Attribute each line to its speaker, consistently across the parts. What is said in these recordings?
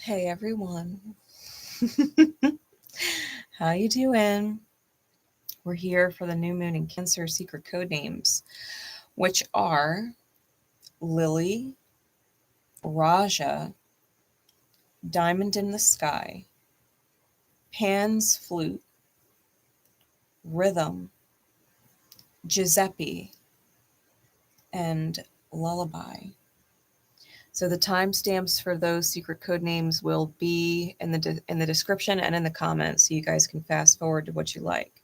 Speaker 1: Hey everyone. How you doing? We're here for the new moon in Cancer secret code names, which are Lily, Rajah, Diamond in the Sky, Pan's Flute, Rhythm, Giuseppe, and Lullaby. So the timestamps for those secret code names will be in the description and in the comments, so you guys can fast forward to what you like.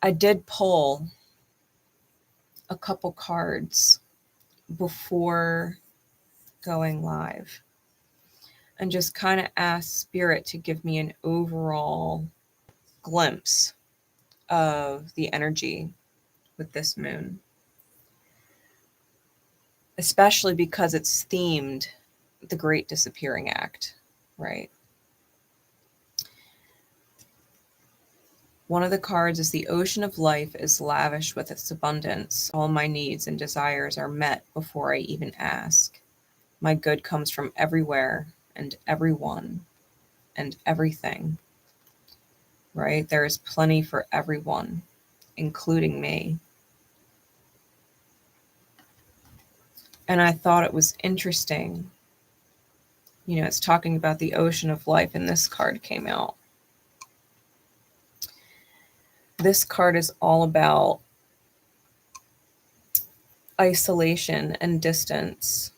Speaker 1: I did pull a couple cards before going live and just kind of ask Spirit to give me an overall glimpse of the energy with this moon, especially because it's themed the Great Disappearing Act, right? One of the cards is the ocean of life is lavish with its abundance. All my needs and desires are met before I even ask. My good comes from everywhere and everyone and everything, right? There is plenty for everyone, including me. And I thought it was interesting. You know, it's talking about the ocean of life, and this card came out. This card is all about isolation and distance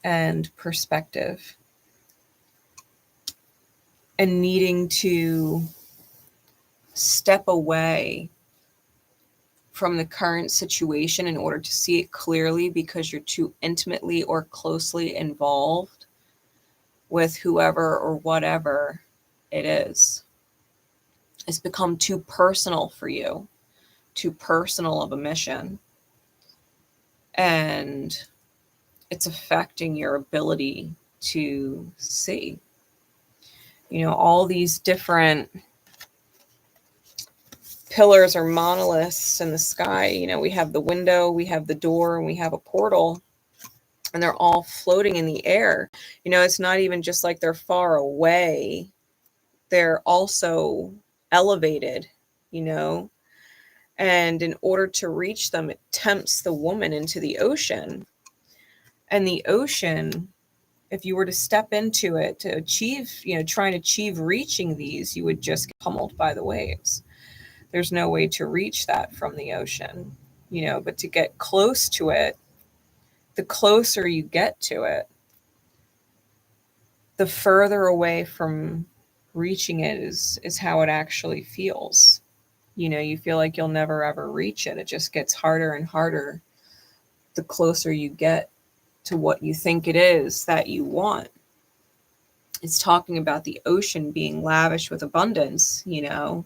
Speaker 1: and perspective and needing to step away from the current situation in order to see it clearly because you're too intimately or closely involved with whoever or whatever it is. It's become too personal for you, too personal of a mission. And it's affecting your ability to see. You know, all these different pillars or monoliths in the sky. You know, we have the window, we have the door, and we have a portal, and they're all floating in the air. You know, it's not even just like they're far away, they're also elevated, you know, and in order to reach them, it tempts the woman into the ocean. And the ocean, if you were to step into it to achieve, you know, try and achieve reaching these, you would just get pummeled by the waves. There's no way to reach that from the ocean, you know, but to get close to it, the closer you get to it, the further away from reaching it is how it actually feels. You know, you feel like you'll never ever reach it. It just gets harder and harder the closer you get to what you think it is that you want. It's talking about the ocean being lavish with abundance, you know,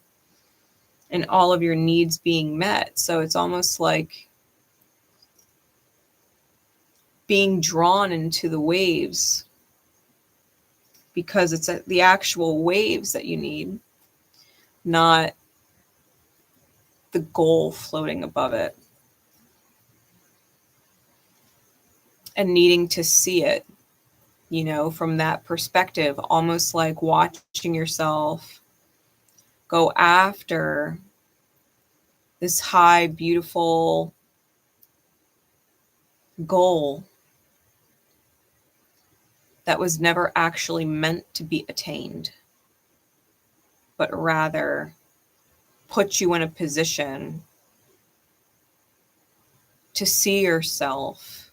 Speaker 1: and all of your needs being met. So it's almost like being drawn into the waves because it's the actual waves that you need, not the goal floating above it. And needing to see it, you know, from that perspective, almost like watching yourself go after this high, beautiful goal that was never actually meant to be attained, but rather put you in a position to see yourself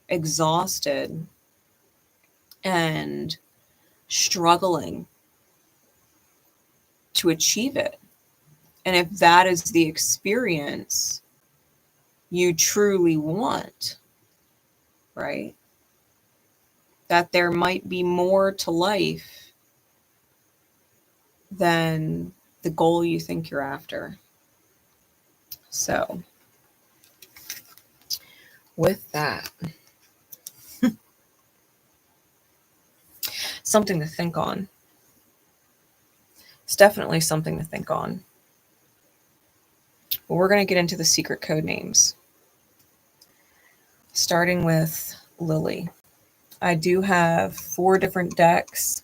Speaker 1: exhausted and struggling to achieve it. And if that is the experience you truly want, right? That there might be more to life than the goal you think you're after. So, with that, something to think on. It's definitely something to think on. But we're going to get into the secret code names, starting with Lily. I do have 4 different decks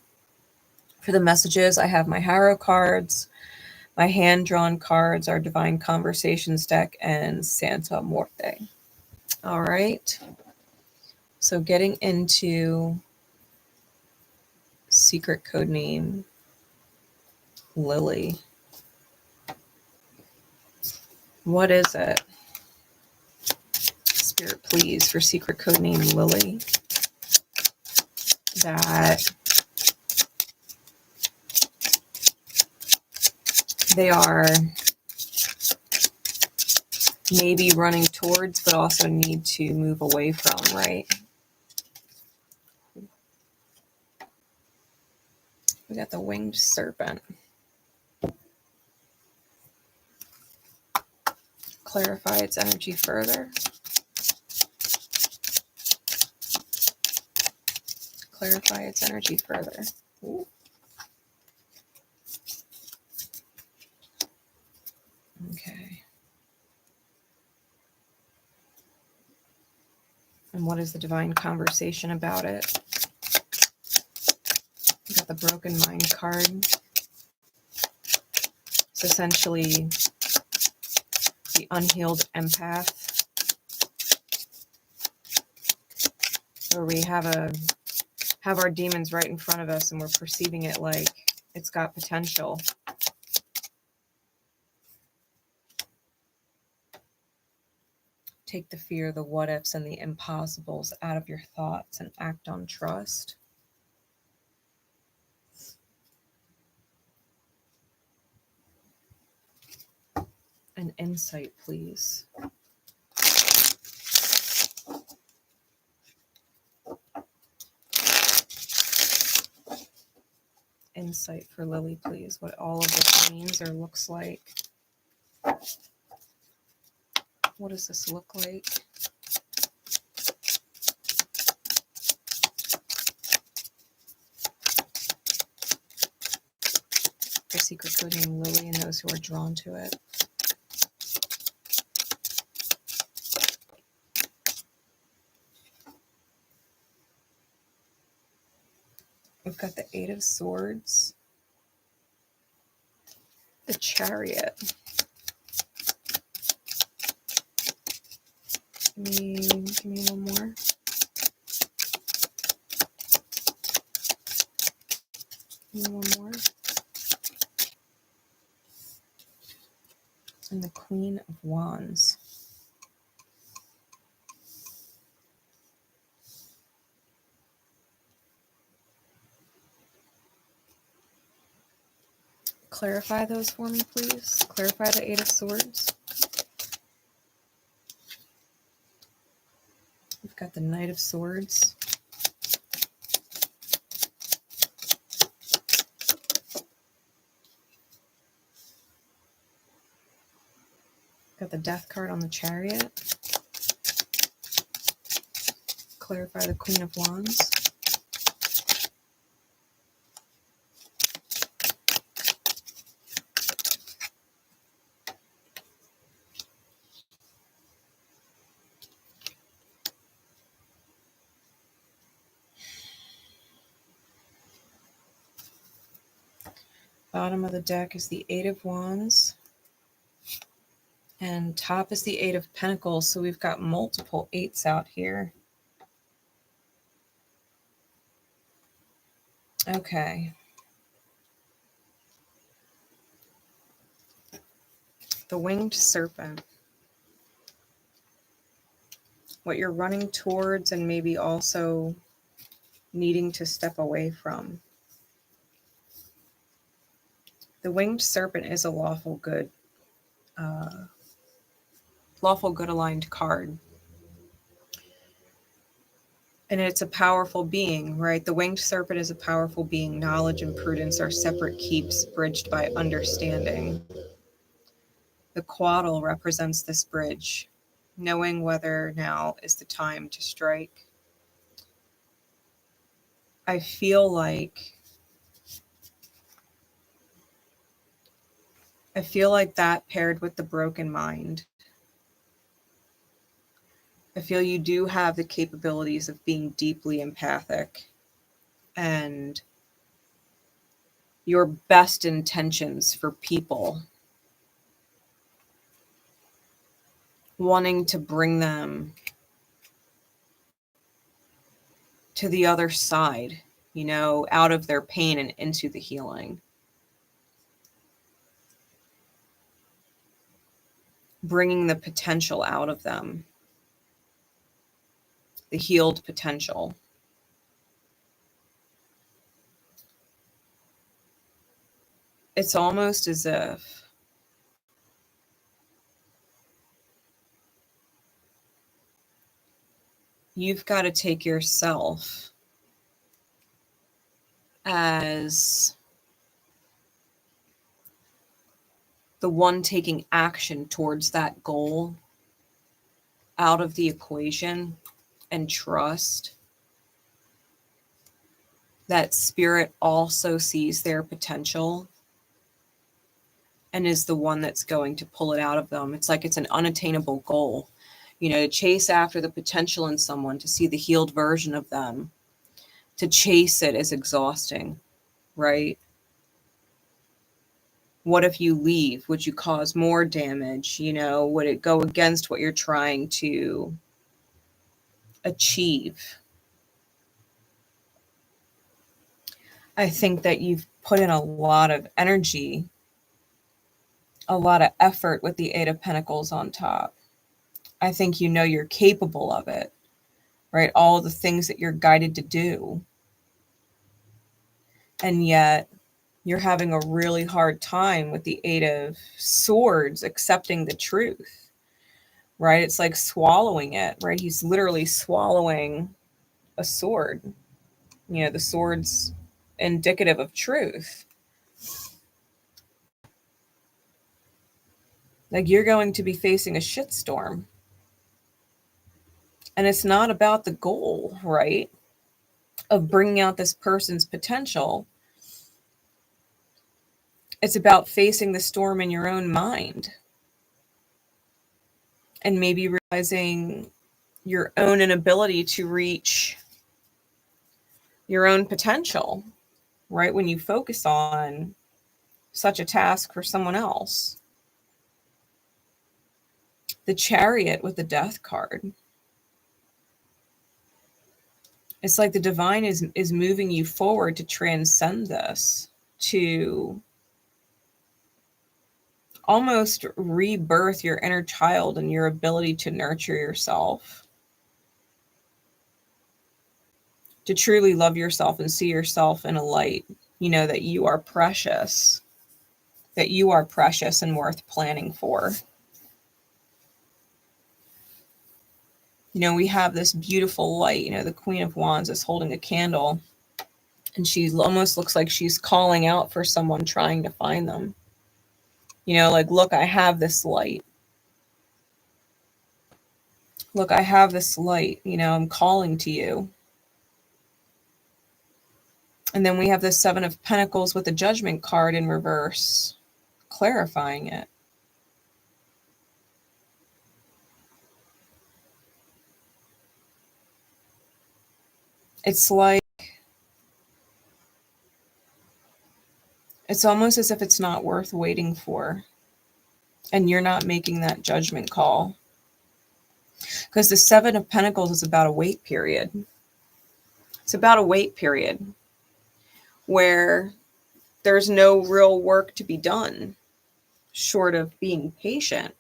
Speaker 1: for the messages. I have my Harrow cards, my hand-drawn cards, our Divine Conversations deck, and Santa Muerte. All right. So getting into secret code name Lily. What is it? Spirit, please, for secret code name Lily, that they are maybe running towards, but also need to move away from, right? We got the winged serpent. Clarify its energy further. Clarify its energy further. Ooh. Okay. And what is the divine conversation about it? We got the broken mind card. It's essentially the unhealed empath, where we have our demons right in front of us and we're perceiving it like it's got potential. Take the fear, the what ifs, and the impossibles out of your thoughts and act on trust. An insight, please. Insight for Lily, please. What all of this means or looks like. What does this look like? The secret code name Lily and those who are drawn to it. We've got the 8 of Swords, the Chariot. Give me one more. Give me one more. And the Queen of Wands. Clarify those for me, please. Clarify the 8 of Swords. We've got the Knight of Swords. Got the Death card on the Chariot. Clarify the Queen of Wands. Bottom of the deck is the 8 of Wands. And top is the 8 of Pentacles. So we've got multiple 8s out here. Okay. The winged serpent. What you're running towards and maybe also needing to step away from. The winged serpent is a lawful good aligned card. And it's a powerful being, right? The winged serpent is a powerful being. Knowledge and prudence are separate keeps bridged by understanding. The quaddle represents this bridge, knowing whether now is the time to strike. I feel like that paired with the broken mind I feel you do have the capabilities of being deeply empathic, and your best intentions for people, wanting to bring them to the other side, out of their pain and into the healing. Bringing the potential out of them, the healed potential. It's almost as if you've got to take yourself as the one taking action towards that goal out of the equation, and trust that spirit also sees their potential and is the one that's going to pull it out of them. It's like it's an unattainable goal. To chase after the potential in someone, to see the healed version of them, to chase it is exhausting, right? What if you leave? Would you cause more damage? Would it go against what you're trying to achieve? I think that you've put in a lot of energy, a lot of effort with the Eight of Pentacles on top. I think you're capable of it, right? All the things that you're guided to do. And yet you're having a really hard time with the Eight of Swords accepting the truth, right? It's like swallowing it, right? He's literally swallowing a sword. The sword's indicative of truth. Like, you're going to be facing a shitstorm. And it's not about the goal, right, of bringing out this person's potential. It's about facing the storm in your own mind. And maybe realizing your own inability to reach your own potential, right, when you focus on such a task for someone else. The Chariot with the Death card. It's like the divine is moving you forward to transcend this, to almost rebirth your inner child and your ability to nurture yourself, to truly love yourself and see yourself in a light, that you are precious, and worth planning for. We have this beautiful light, the Queen of Wands is holding a candle, and she almost looks like she's calling out for someone trying to find them. Like, look, I have this light. Look, I have this light, I'm calling to you. And then we have the Seven of Pentacles with the Judgment card in reverse, clarifying it. It's like, it's almost as if it's not worth waiting for. And you're not making that judgment call. Because the Seven of Pentacles is about a wait period. It's about a wait period where there's no real work to be done short of being patient.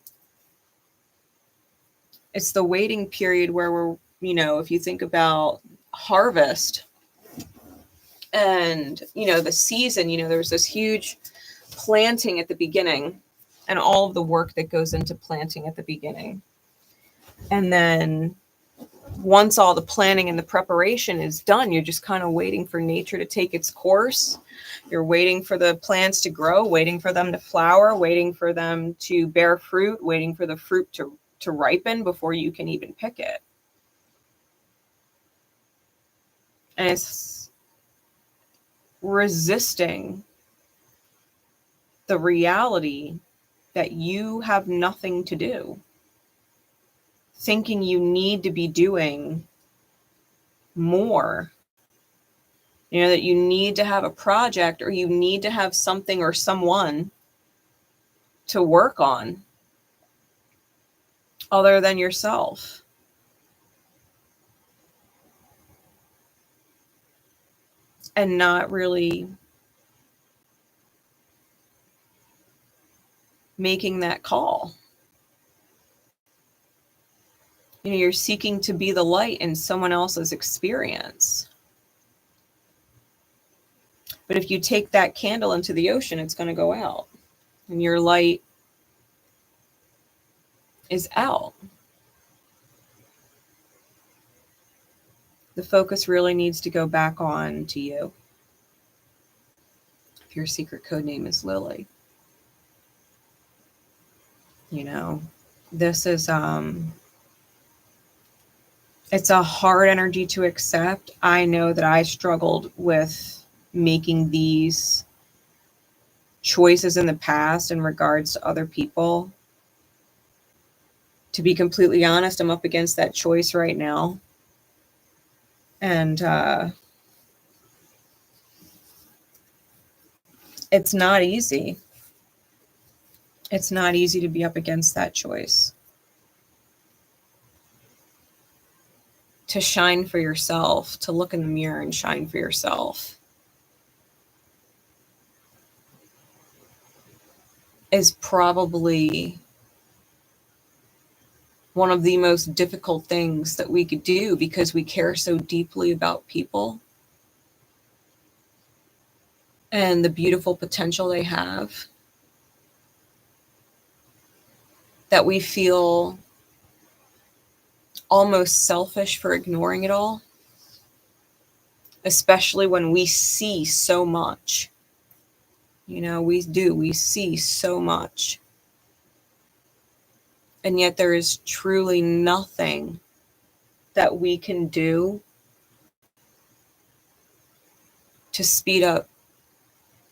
Speaker 1: It's the waiting period where we're, if you think about harvest and, the season, there's this huge planting at the beginning and all of the work that goes into planting at the beginning. And then once all the planning and the preparation is done, you're just kind of waiting for nature to take its course. You're waiting for the plants to grow, waiting for them to flower, waiting for them to bear fruit, waiting for the fruit to ripen before you can even pick it. And it's resisting the reality that you have nothing to do. thinking you need to be doing more. You know, that you need to have a project, or you need to have something or someone to work on other than yourself. And not really making that call. You know, you're seeking to be the light in someone else's experience. But if you take that candle into the ocean, it's going to go out. And your light is out. The focus really needs to go back on to you. If your secret code name is Lily. You know, this is, it's a hard energy to accept. I know that I struggled with making these choices in the past in regards to other people. To be completely honest, I'm up against that choice right now. And it's not easy. It's not easy to be up against that choice. To shine for yourself, to look in the mirror and shine for yourself, is probably one of the most difficult things that we could do, because we care so deeply about people and the beautiful potential they have, that we feel almost selfish for ignoring it all, especially when we see so much. You know, we see so much. And yet there is truly nothing that we can do to speed up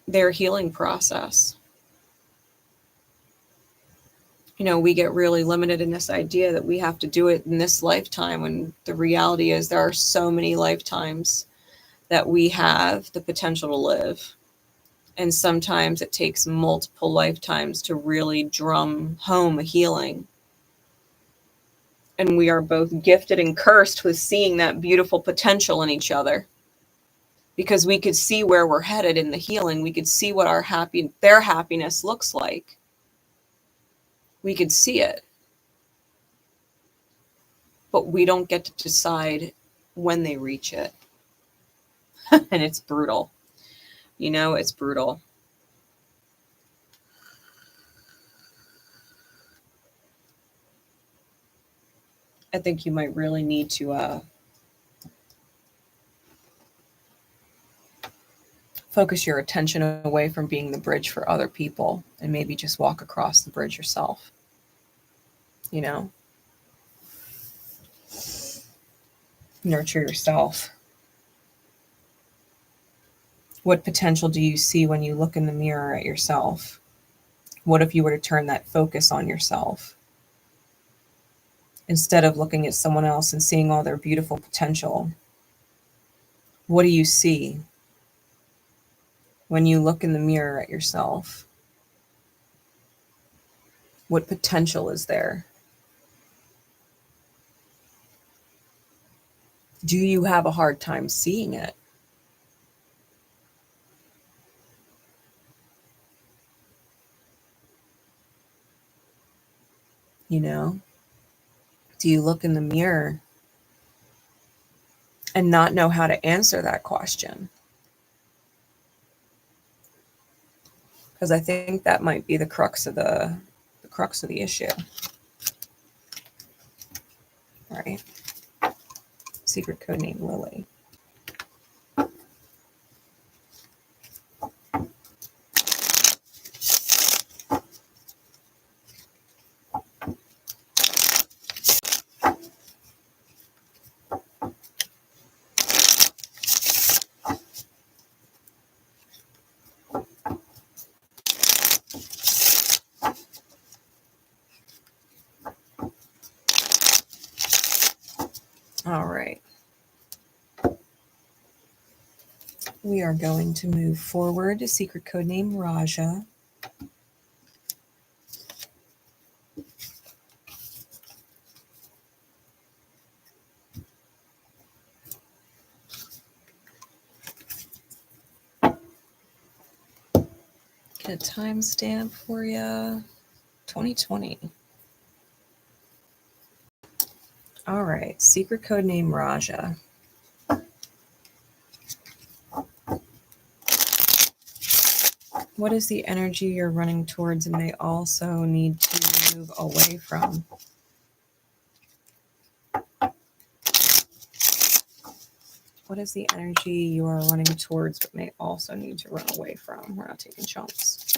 Speaker 1: their healing process. You know, we get really limited in this idea that we have to do it in this lifetime, when the reality is there are so many lifetimes that we have the potential to live. And sometimes it takes multiple lifetimes to really drum home a healing. And we are both gifted and cursed with seeing that beautiful potential in each other. Because we could see where we're headed in the healing. We could see what their happiness looks like. We could see it. But we don't get to decide when they reach it. And it's brutal. You know, it's brutal. I think you might really need to focus your attention away from being the bridge for other people, and maybe just walk across the bridge yourself. You know? Nurture yourself. What potential do you see when you look in the mirror at yourself? What if you were to turn that focus on yourself? Instead of looking at someone else and seeing all their beautiful potential, what do you see when you look in the mirror at yourself? What potential is there? Do you have a hard time seeing it? You know? Do you look in the mirror and not know how to answer that question? Because I think that might be the crux of the issue. All right. Secret code name Lily. All right. We are going to move forward to secret code name Rajah. Get a timestamp for you. 2020. All right. Secret code name Rajah. What is the energy you're running towards and may also need to move away from? What is the energy you are running towards but may also need to run away from? We're not taking chunks.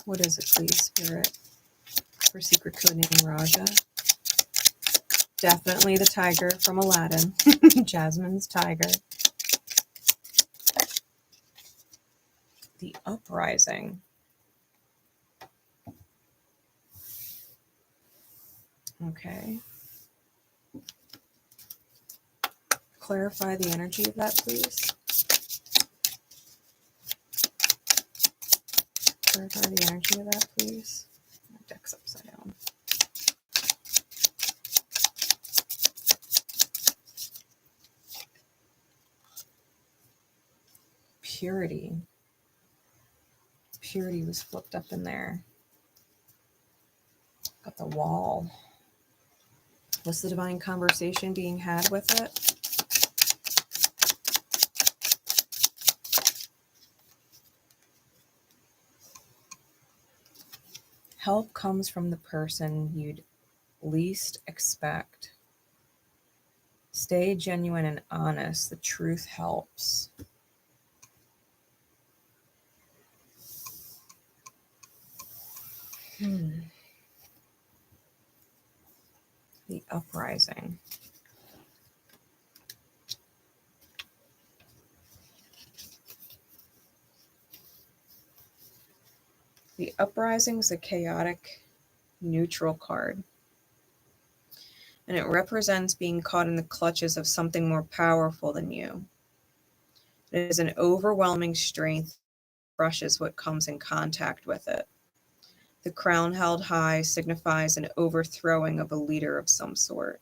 Speaker 1: What is it, please, Spirit, for secret code name Rajah? Definitely the tiger from Aladdin. Jasmine's tiger. The uprising. Okay. Clarify the energy of that, please. Clarify the energy of that, please. My deck's upside down. Purity. Purity was flipped up in there. Got the wall. What's the divine conversation being had with it? Help comes from the person you'd least expect. Stay genuine and honest. The truth helps. The uprising. The uprising is a chaotic neutral card. And it represents being caught in the clutches of something more powerful than you. It is an overwhelming strength that crushes what comes in contact with it. The crown held high signifies an overthrowing of a leader of some sort.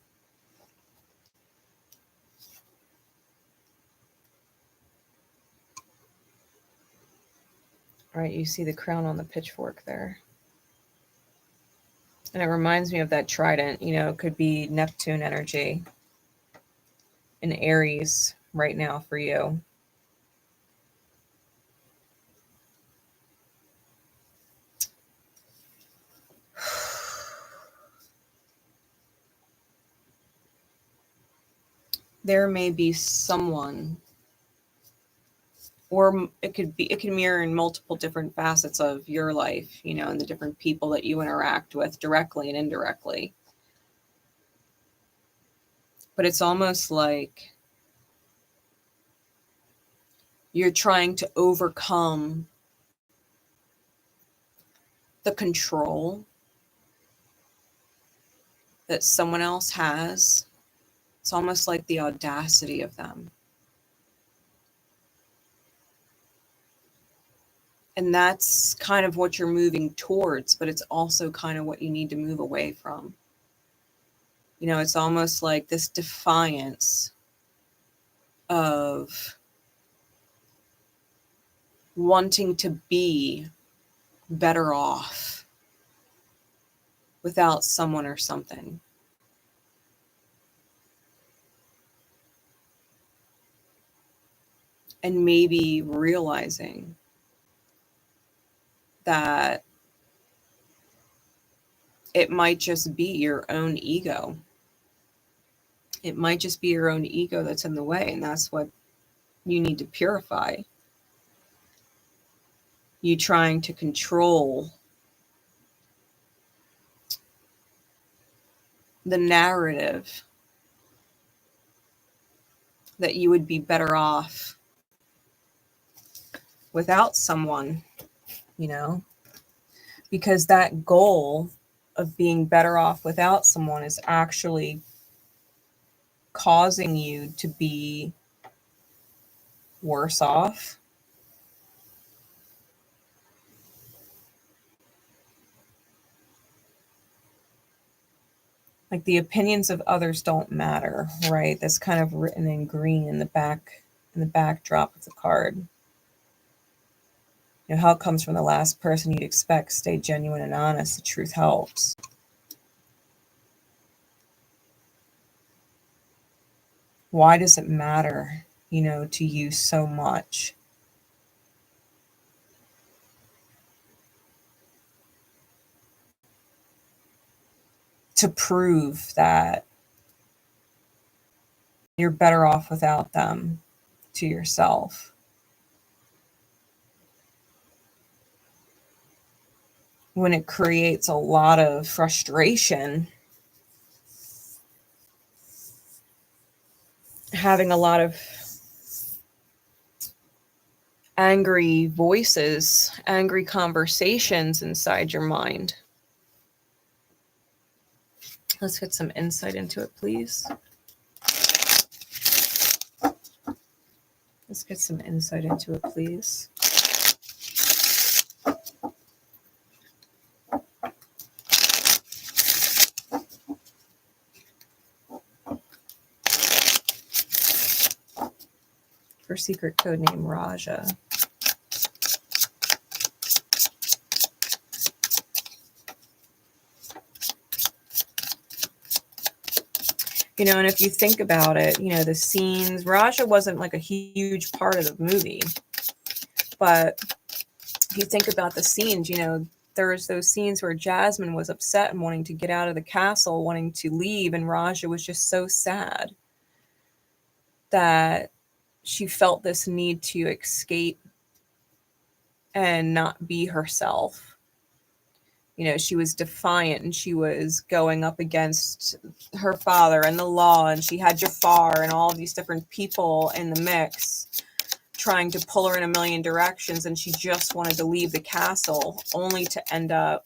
Speaker 1: All right, you see the crown on the pitchfork there. And it reminds me of that trident. You know, it could be Neptune energy in Aries right now for you. There may be someone, or it can mirror in multiple different facets of your life, you know, and the different people that you interact with directly and indirectly. But it's almost like you're trying to overcome the control that someone else has. It's almost like the audacity of them. And that's kind of what you're moving towards, but it's also kind of what you need to move away from. You know, it's almost like this defiance of wanting to be better off without someone or something. And maybe realizing that it might just be your own ego. It might just be your own ego that's in the way, and that's what you need to purify. You trying to control the narrative that you would be better off without someone, you know, because that goal of being better off without someone is actually causing you to be worse off. Like the opinions of others don't matter, right? That's kind of written in green in the backdrop of the card. You know, help comes from the last person you'd expect. Stay genuine and honest. The truth helps. Why does it matter, you know, to you so much? To prove that you're better off without them to yourself. When it creates a lot of frustration, having a lot of angry voices, angry conversations inside your mind. Let's get some insight into it, please. Let's get some insight into it, please. For secret code name Rajah. You know, and if you think about it, you know, the scenes, Rajah wasn't like a huge part of the movie. But if you think about the scenes, you know, there's those scenes where Jasmine was upset and wanting to get out of the castle, wanting to leave, and Rajah was just so sad that she felt this need to escape and not be herself. You know, she was defiant and she was going up against her father and the law, and she had Jafar and all of these different people in the mix trying to pull her in a million directions, and she just wanted to leave the castle, only to end up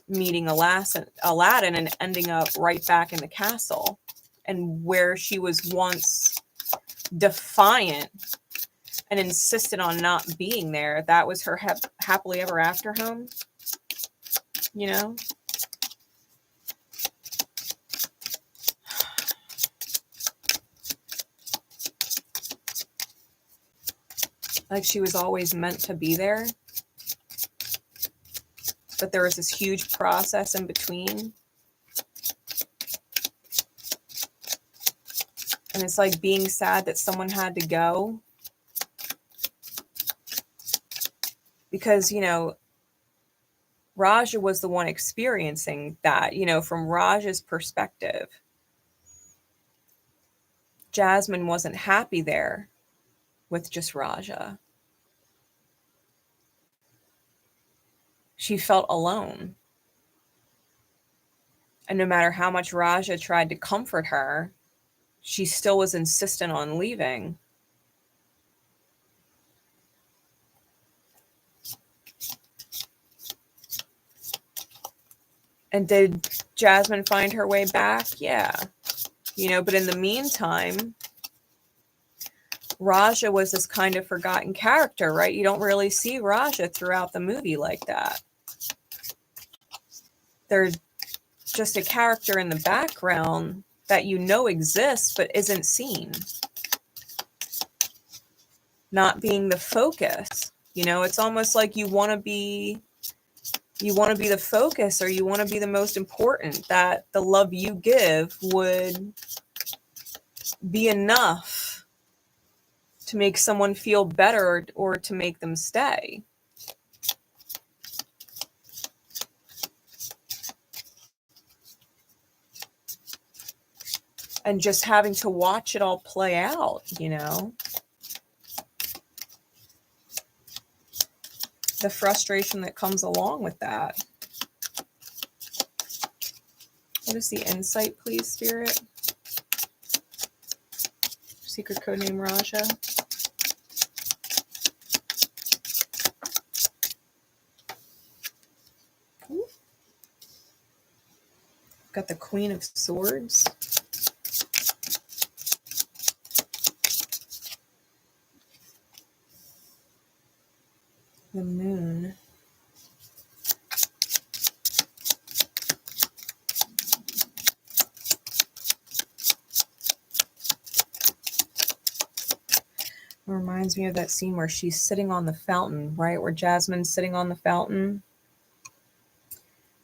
Speaker 1: meeting Aladdin and ending up right back in the castle. And where she was once defiant and insisted on not being there, that was her happily ever after home. You know? Like she was always meant to be there. But there was this huge process in between. And it's like being sad that someone had to go. Because, you know, Rajah was the one experiencing that, you know, from Rajah's perspective. Jasmine wasn't happy there with just Rajah. She felt alone. And no matter how much Rajah tried to comfort her, she still was insistent on leaving. And did Jasmine find her way back? Yeah. You know, but in the meantime, Rajah was this kind of forgotten character, right? You don't really see Rajah throughout the movie like that. They're just a character in the background that you know exists but isn't seen. Not being the focus. You know, it's almost like you want to be the focus, or you want to be the most important, that the love you give would be enough to make someone feel better or to make them stay. And just having to watch it all play out, you know. The frustration that comes along with that. What is the insight, please, Spirit? Secret code name Rajah. Ooh. Got the Queen of Swords. The Moon. It reminds me of that scene where she's sitting on the fountain, right? Where Jasmine's sitting on the fountain.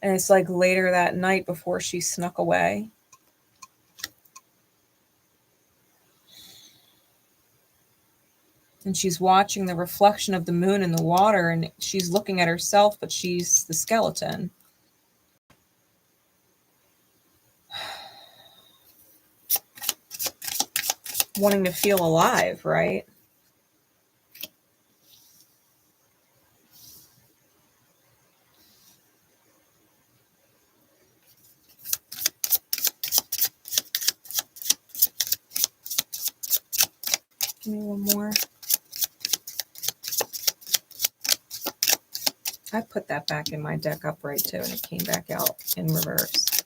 Speaker 1: And it's like later that night before she snuck away. And she's watching the reflection of the moon in the water, and she's looking at herself, but she's the skeleton. Wanting to feel alive, right? Give me one more. I put that back in my deck upright too, and it came back out in reverse.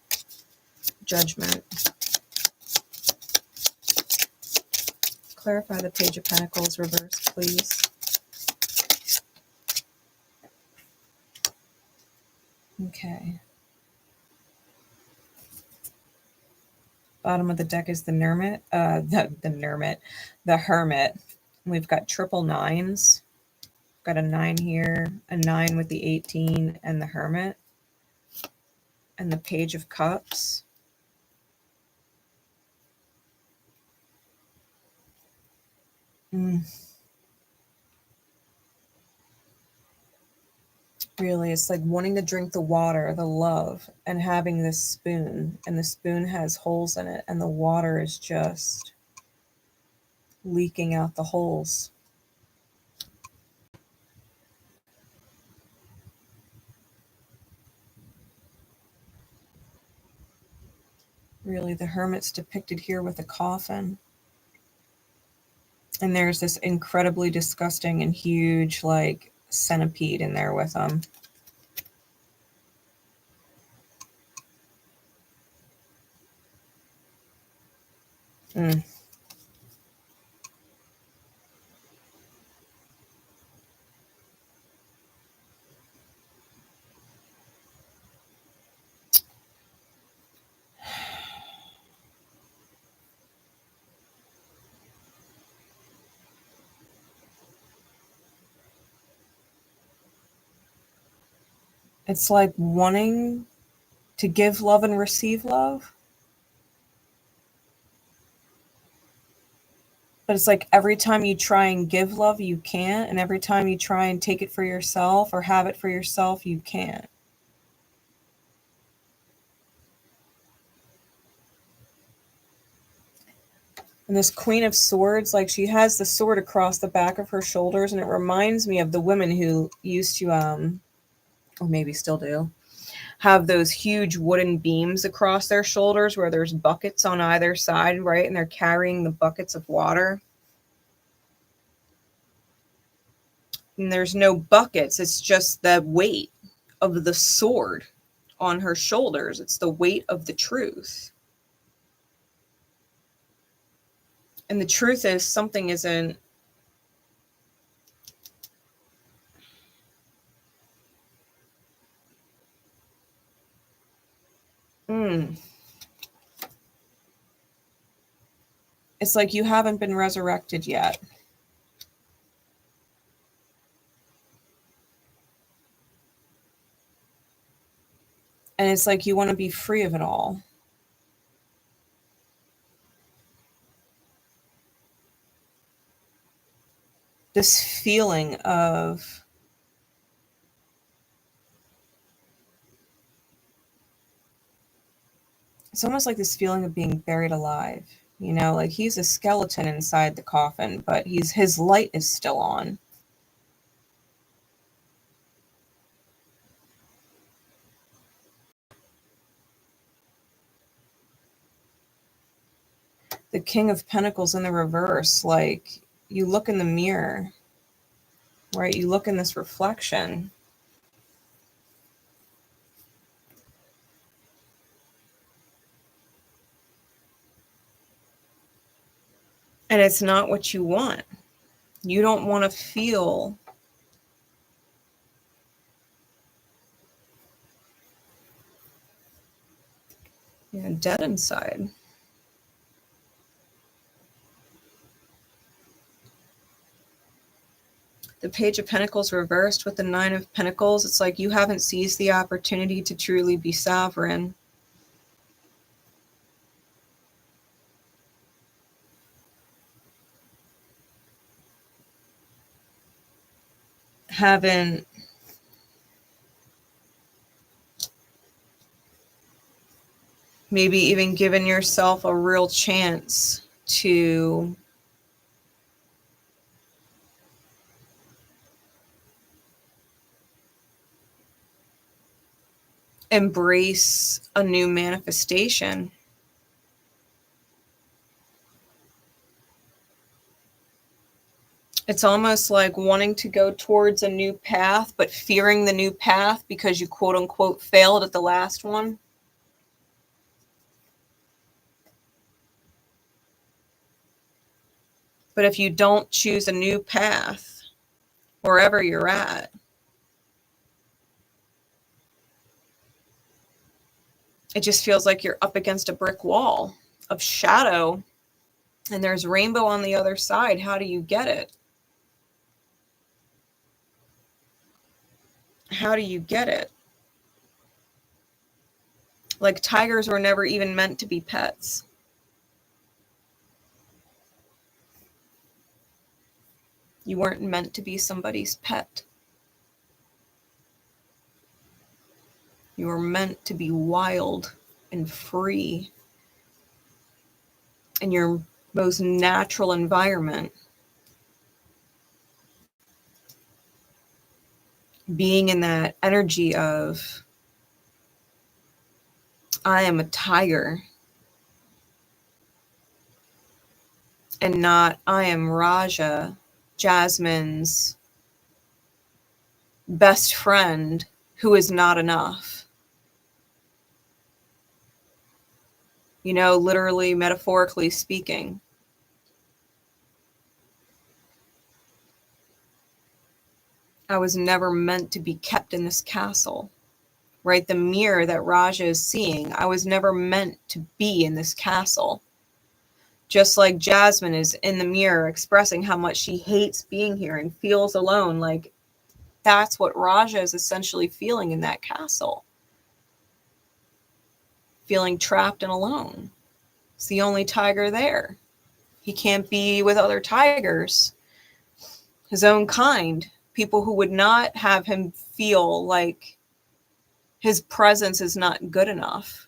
Speaker 1: Judgment. Clarify the Page of Pentacles reverse, please. Okay. Bottom of the deck is the Hermit. The Hermit. We've got triple nines. Got a 9 here, a 9 with the 18, and the Hermit. And the Page of Cups. Really, it's like wanting to drink the water, the love, and having this spoon. And the spoon has holes in it, and the water is just leaking out the holes. Really, the Hermit's depicted here with a coffin. And there's this incredibly disgusting and huge, like, centipede in there with them. It's like wanting to give love and receive love. But it's like every time you try and give love, you can't. And every time you try and take it for yourself or have it for yourself, you can't. And this Queen of Swords, like she has the sword across the back of her shoulders. And it reminds me of the women who used to, or maybe still do, have those huge wooden beams across their shoulders where there's buckets on either side, right? And they're carrying the buckets of water. And there's no buckets. It's just the weight of the sword on her shoulders. It's the weight of the truth. And the truth is something isn't It's like you haven't been resurrected yet. And it's like you want to be free of it all. This feeling of it's almost like this feeling of being buried alive. You know, like he's a skeleton inside the coffin, but his light is still on. The King of Pentacles in the reverse, like you look in the mirror, right? You look in this reflection. And it's not what you want. You don't want to feel dead inside. The Page of Pentacles reversed with the Nine of Pentacles. It's like you haven't seized the opportunity to truly be sovereign. Haven't maybe even given yourself a real chance to embrace a new manifestation. It's almost like wanting to go towards a new path, but fearing the new path because you quote unquote failed at the last one. But if you don't choose a new path, wherever you're at, it just feels like you're up against a brick wall of shadow and there's rainbow on the other side. How do you get it? How do you get it? Like tigers were never even meant to be pets. You weren't meant to be somebody's pet. You were meant to be wild and free in your most natural environment. Being in that energy of, I am a tiger, and not, I am Rajah, Jasmine's best friend who is not enough. You know, literally, metaphorically speaking. I was never meant to be kept in this castle, right? The mirror that Rajah is seeing, I was never meant to be in this castle. Just like Jasmine is in the mirror expressing how much she hates being here and feels alone, like that's what Rajah is essentially feeling in that castle. Feeling trapped and alone. It's the only tiger there. He can't be with other tigers, his own kind, people who would not have him feel like his presence is not good enough.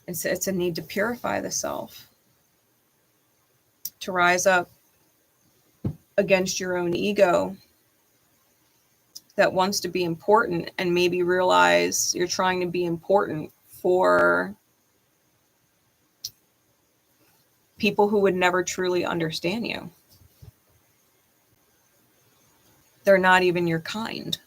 Speaker 1: It's a need to purify the self, to rise up against your own ego that wants to be important and maybe realize you're trying to be important for people who would never truly understand you. They're not even your kind.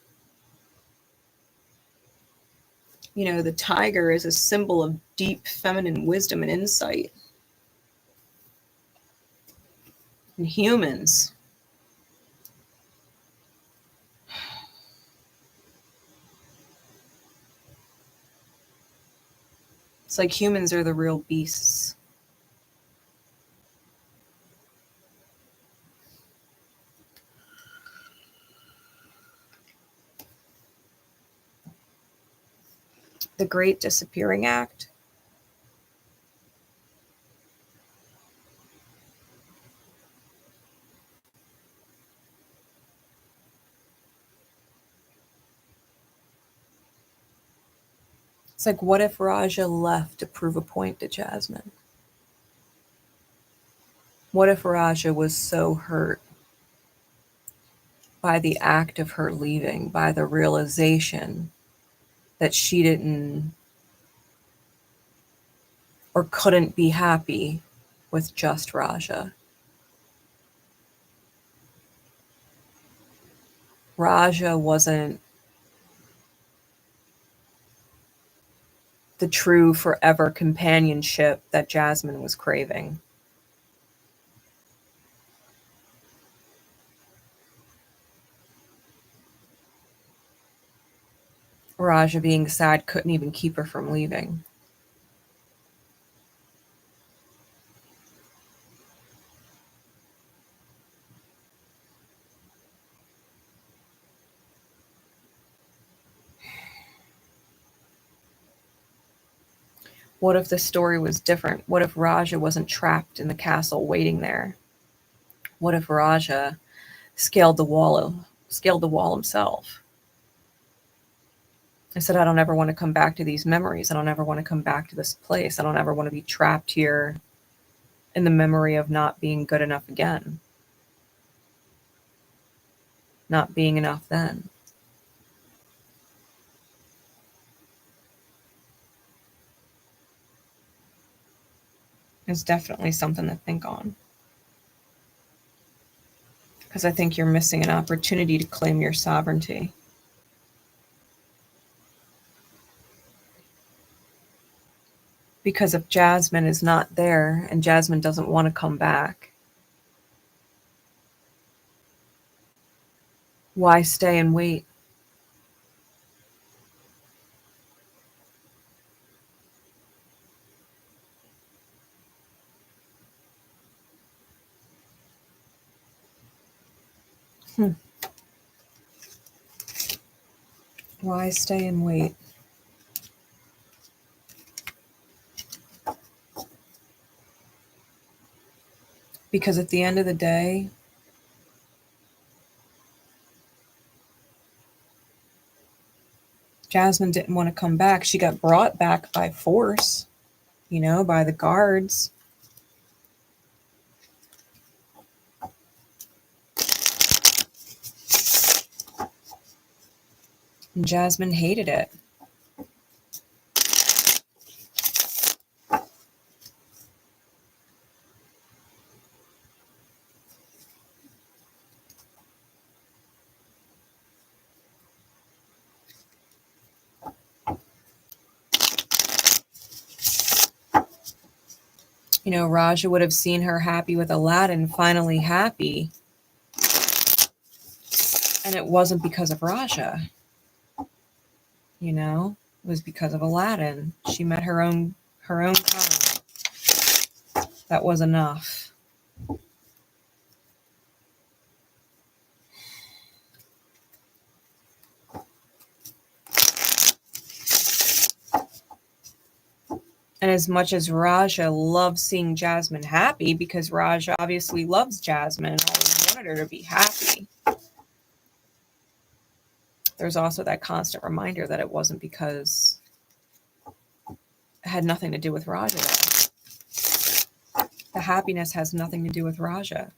Speaker 1: You know, the tiger is a symbol of deep feminine wisdom and insight. And humans, it's like humans are the real beasts. The Great Disappearing Act. It's like, what if Rajah left to prove a point to Jasmine? What if Rajah was so hurt by the act of her leaving, by the realization that she didn't or couldn't be happy with just Rajah. Rajah wasn't the true forever companionship that Jasmine was craving. Rajah, being sad, couldn't even keep her from leaving. What if the story was different? What if Rajah wasn't trapped in the castle waiting there? What if Rajah scaled the wall himself? I said, I don't ever want to come back to these memories. I don't ever want to come back to this place. I don't ever want to be trapped here in the memory of not being good enough again. Not being enough then. It's definitely something to think on. Because I think you're missing an opportunity to claim your sovereignty. Because if Jasmine is not there and Jasmine doesn't want to come back, why stay and wait? Why stay and wait? Because at the end of the day, Jasmine didn't want to come back. She got brought back by force, by the guards. And Jasmine hated it. Rajah would have seen her happy with Aladdin, finally happy. And it wasn't because of Rajah. It was because of Aladdin. She met her own kind. That was enough. And as much as Rajah loves seeing Jasmine happy, because Rajah obviously loves Jasmine and always wanted her to be happy, there's also that constant reminder that it wasn't because it had nothing to do with Rajah. The happiness has nothing to do with Rajah.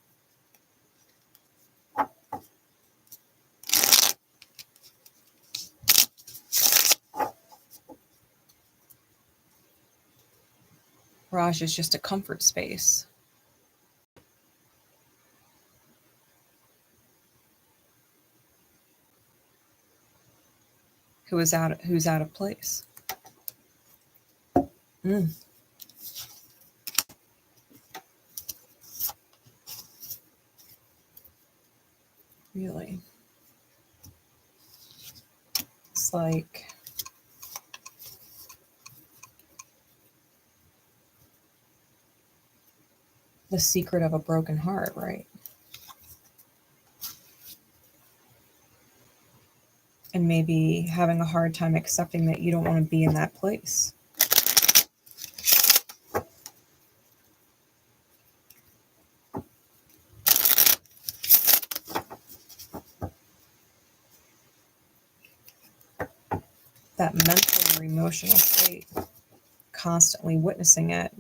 Speaker 1: Rajah is just a comfort space. Who's out of place. Really. It's like the secret of a broken heart, right? And maybe having a hard time accepting that you don't want to be in that place. That mental or emotional state, constantly witnessing it,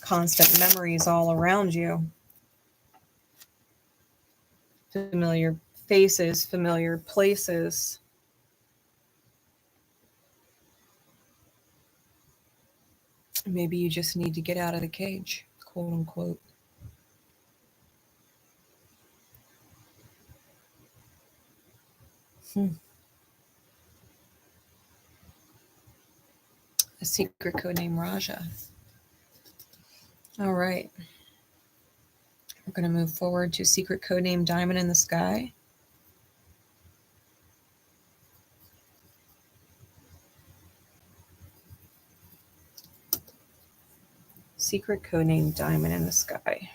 Speaker 1: constant memories all around you. Familiar faces, familiar places. Maybe you just need to get out of the cage, quote unquote. A secret code name Rajah. All right. We're going to move forward to secret code name Diamond in the Sky. Secret code name Diamond in the Sky.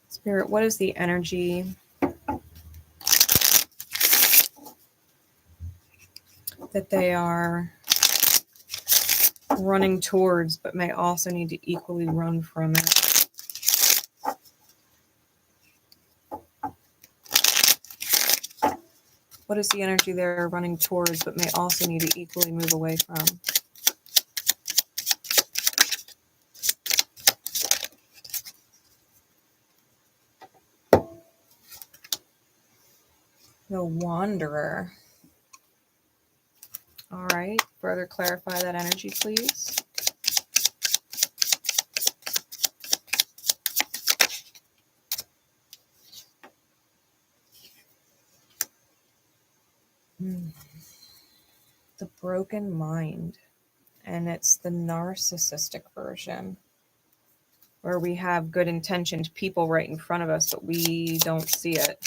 Speaker 1: Spirit, what is the energy that they are running towards, but may also need to equally run from it? What is the energy they're running towards, but may also need to equally move away from? The Wanderer. All right. Further clarify that energy, please. The broken mind. And it's the narcissistic version, where we have good intentioned people right in front of us, but we don't see it.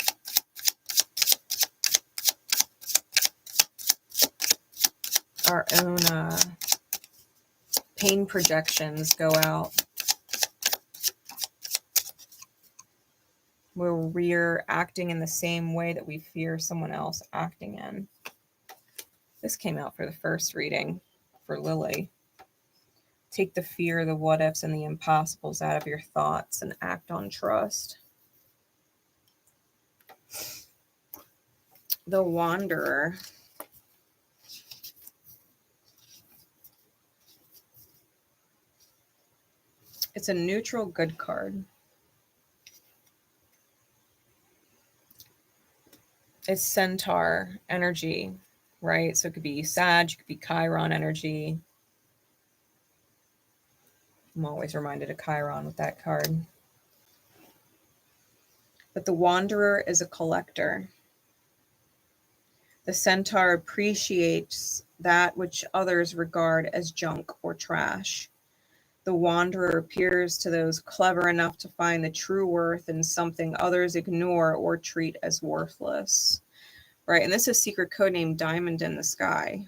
Speaker 1: Our own pain projections go out, where we're acting in the same way that we fear someone else acting in. This came out for the first reading for Lily. Take the fear, the what ifs, and the impossibles out of your thoughts and act on trust. The Wanderer. It's a neutral good card. It's Centaur energy, right? So it could be Sag, it could be Chiron energy. I'm always reminded of Chiron with that card. But the Wanderer is a collector. The Centaur appreciates that which others regard as junk or trash. The Wanderer appears to those clever enough to find the true worth in something others ignore or treat as worthless. Right, and this is secret code name Diamond in the Sky.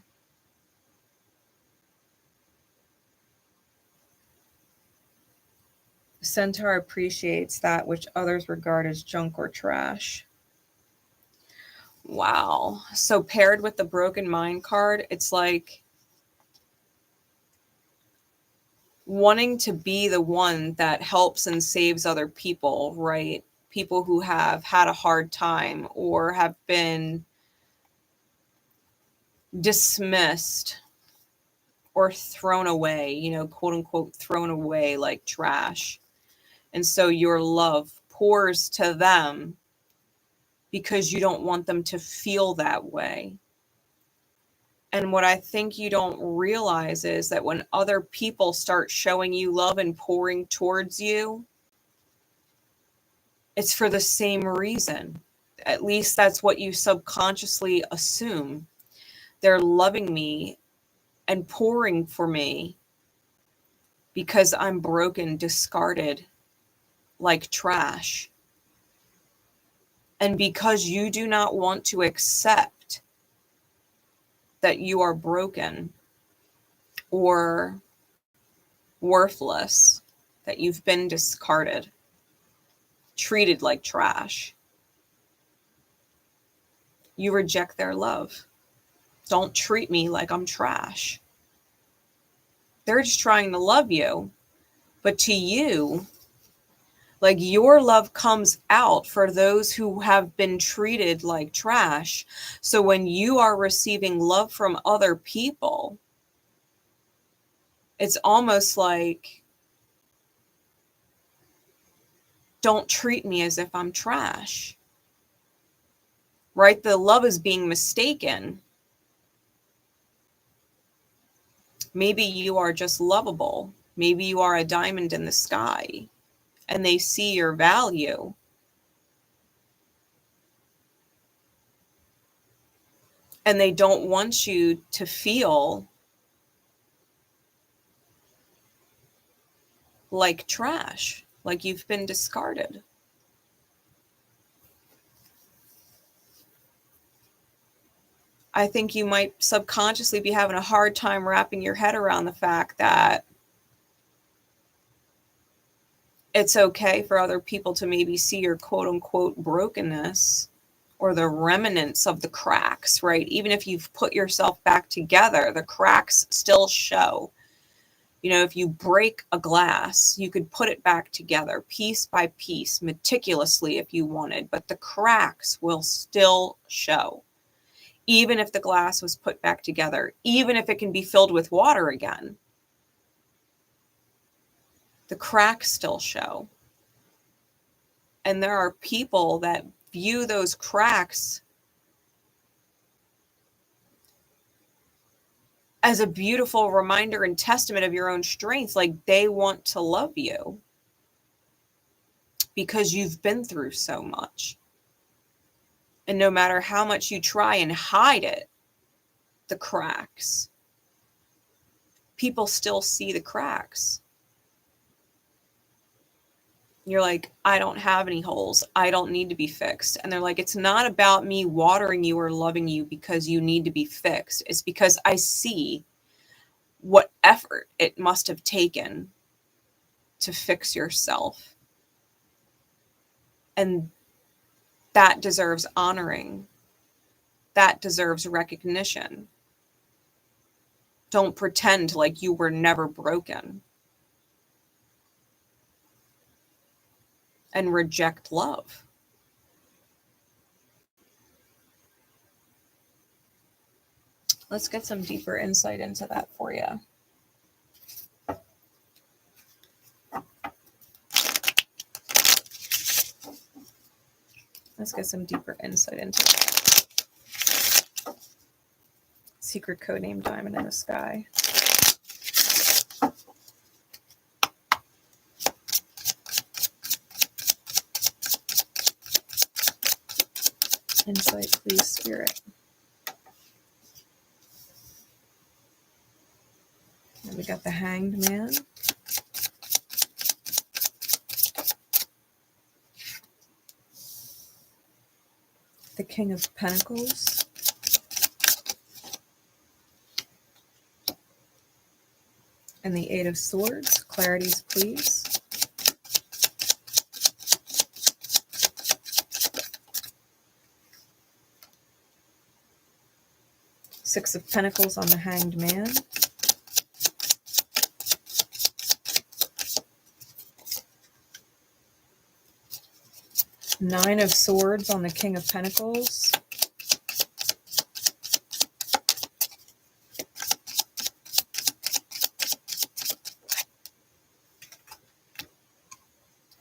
Speaker 1: The Centaur appreciates that which others regard as junk or trash. Wow. So paired with the broken mind card, it's like wanting to be the one that helps and saves other people, right? People who have had a hard time or have been dismissed or thrown away, you know, quote unquote, thrown away like trash. And so your love pours to them because you don't want them to feel that way. And what I think you don't realize is that when other people start showing you love and pouring towards you, it's for the same reason. At least that's what you subconsciously assume. They're loving me and pouring for me because I'm broken, discarded, like trash. And because you do not want to accept that you are broken or worthless, that you've been discarded, treated like trash, you reject their love. Don't treat me like I'm trash. They're just trying to love you. But to you, like, your love comes out for those who have been treated like trash. So when you are receiving love from other people, it's almost like, don't treat me as if I'm trash. Right? The love is being mistaken. Maybe you are just lovable. Maybe you are a diamond in the sky and they see your value. And they don't want you to feel like trash, like you've been discarded. I think you might subconsciously be having a hard time wrapping your head around the fact that it's okay for other people to maybe see your quote unquote brokenness or the remnants of the cracks, right? Even if you've put yourself back together, the cracks still show. You know, if you break a glass, you could put it back together piece by piece, meticulously if you wanted, but the cracks will still show. Even if the glass was put back together, even if it can be filled with water again, the cracks still show. And there are people that view those cracks as a beautiful reminder and testament of your own strength. Like they want to love you because you've been through so much. And no matter how much you try and hide it, the cracks, people still see the cracks. You're like, I don't have any holes. I don't need to be fixed. And they're like, it's not about me watering you or loving you because you need to be fixed. It's because I see what effort it must have taken to fix yourself. And that deserves honoring. That deserves recognition. Don't pretend like you were never broken. And reject love. Let's get some deeper insight into that for you. Let's get some deeper insight into that. Secret code name Diamond in the Sky. Insight, please, Spirit. And we got the Hanged Man. The King of Pentacles. And the Eight of Swords. Clarities, please. Six of Pentacles on the Hanged Man. Nine of Swords on the King of Pentacles.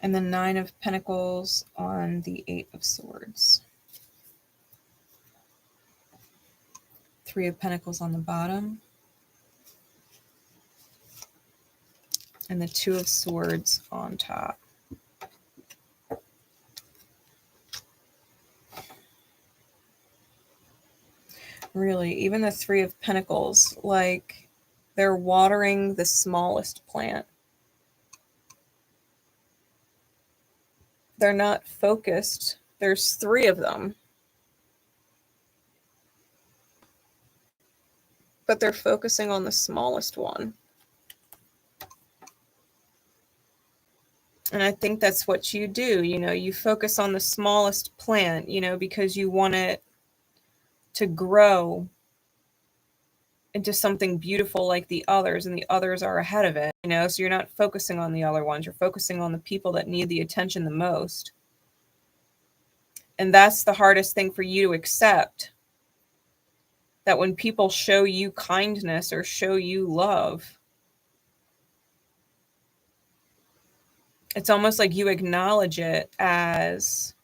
Speaker 1: And the Nine of Pentacles on the Eight of Swords. Three of Pentacles on the bottom. And the Two of Swords on top. Really, even the Three of Pentacles, like they're watering the smallest plant. They're not focused. There's three of them. But they're focusing on the smallest one. And I think that's what you do. You know, you focus on the smallest plant, you know, because you want it to grow into something beautiful like the others, and the others are ahead of it, you know, so you're not focusing on the other ones. You're focusing on the people that need the attention the most. And that's the hardest thing for you to accept. That when people show you kindness or show you love, it's almost like you acknowledge it as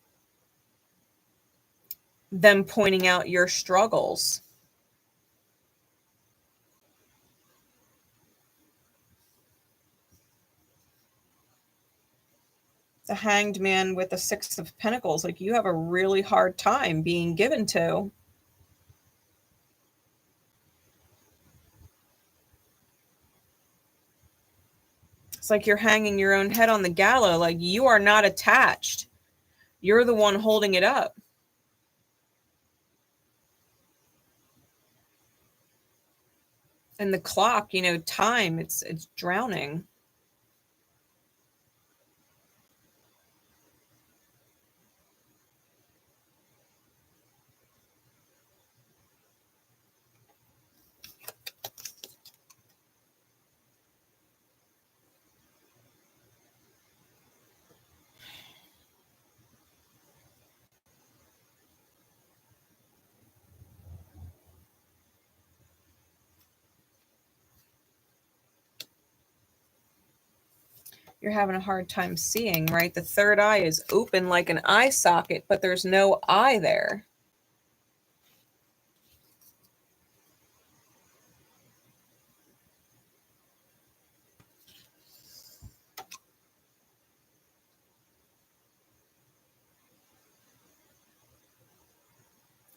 Speaker 1: them pointing out your struggles. The Hanged Man with the Six of Pentacles. Like, you have a really hard time being given to. It's like you're hanging your own head on the gallows. Like, you are not attached. You're the one holding it up. And the clock, you know, time, it's drowning. You're having a hard time seeing, right? The third eye is open like an eye socket, but there's no eye there.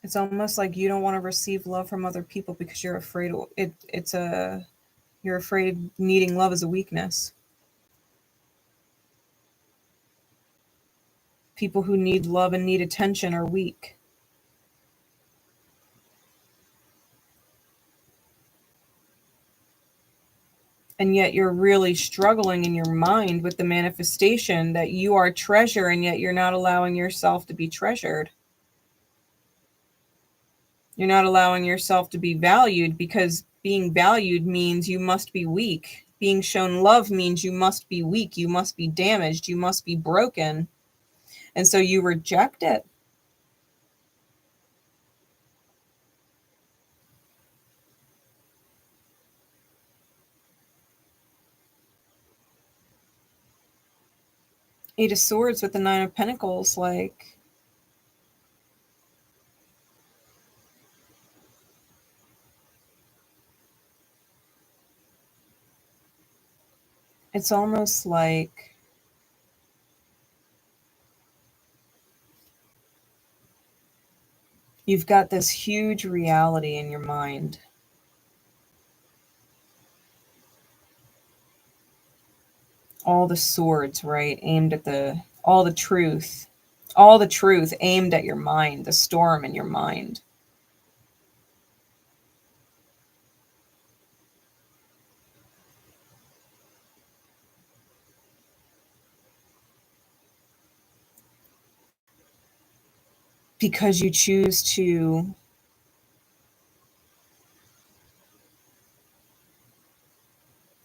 Speaker 1: It's almost like you don't want to receive love from other people because you're afraid you're afraid needing love is a weakness. People who need love and need attention are weak. And yet you're really struggling in your mind with the manifestation that you are treasure, and yet you're not allowing yourself to be treasured. You're not allowing yourself to be valued, because being valued means you must be weak. Being shown love means you must be weak. You must be damaged. You must be broken. And so you reject it. Eight of Swords with the Nine of Pentacles, like, it's almost like you've got this huge reality in your mind. All the swords, right? Aimed at all the truth aimed at your mind, the storm in your mind. Because you choose to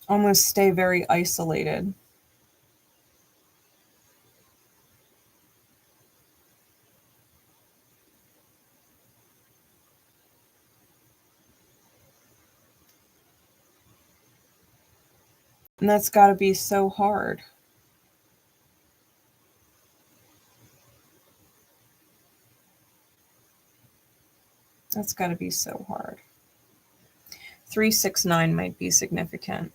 Speaker 1: almost stay very isolated. And that's got to be so hard. That's got to be so hard. 369 might be significant.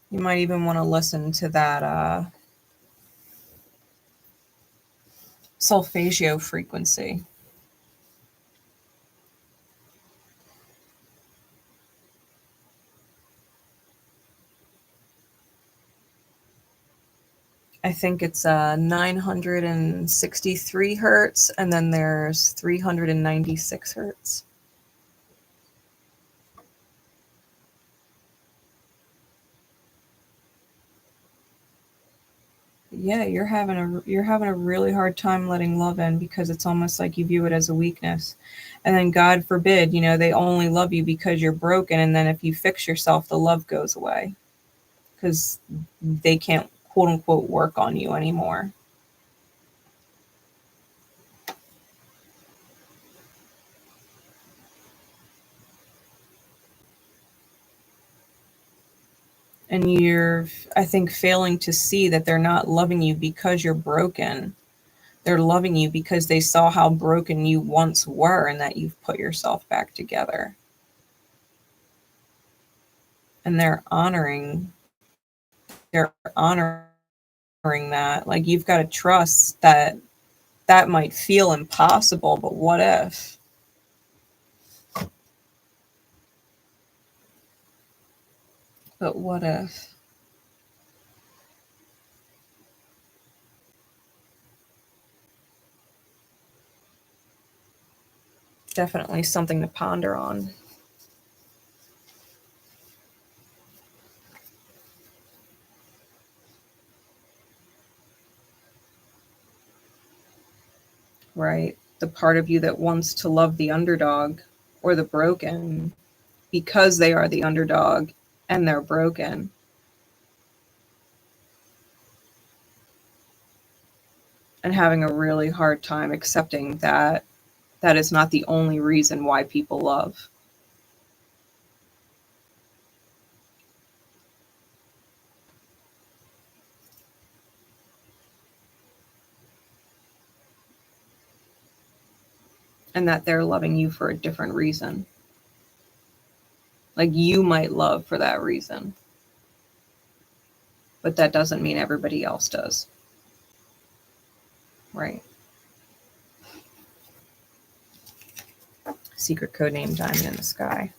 Speaker 1: You might even want to listen to that solfeggio frequency. I think it's 963 hertz, and then there's 396 hertz. Yeah, you're having a really hard time letting love in, because it's almost like you view it as a weakness. And then God forbid, you know, they only love you because you're broken, and then if you fix yourself, the love goes away because they can't, quote unquote, work on you anymore. And you're, I think, failing to see that they're not loving you because you're broken. They're loving you because they saw how broken you once were, and that you've put yourself back together. And they're honoring that. Like, you've got to trust that that might feel impossible, but what if? But what if? Definitely something to ponder on. Right? The part of you that wants to love the underdog or the broken because they are the underdog and they're broken. And having a really hard time accepting that that is not the only reason why people love. And that they're loving you for a different reason. Like, you might love for that reason, but that doesn't mean everybody else does. Right? Secret code name, Diamond in the Sky.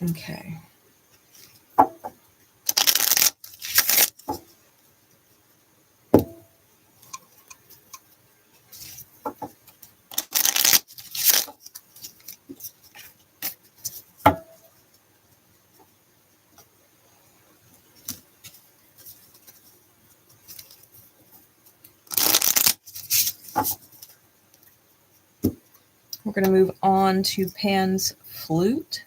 Speaker 1: Okay. We're going to move on to Pan's Flute.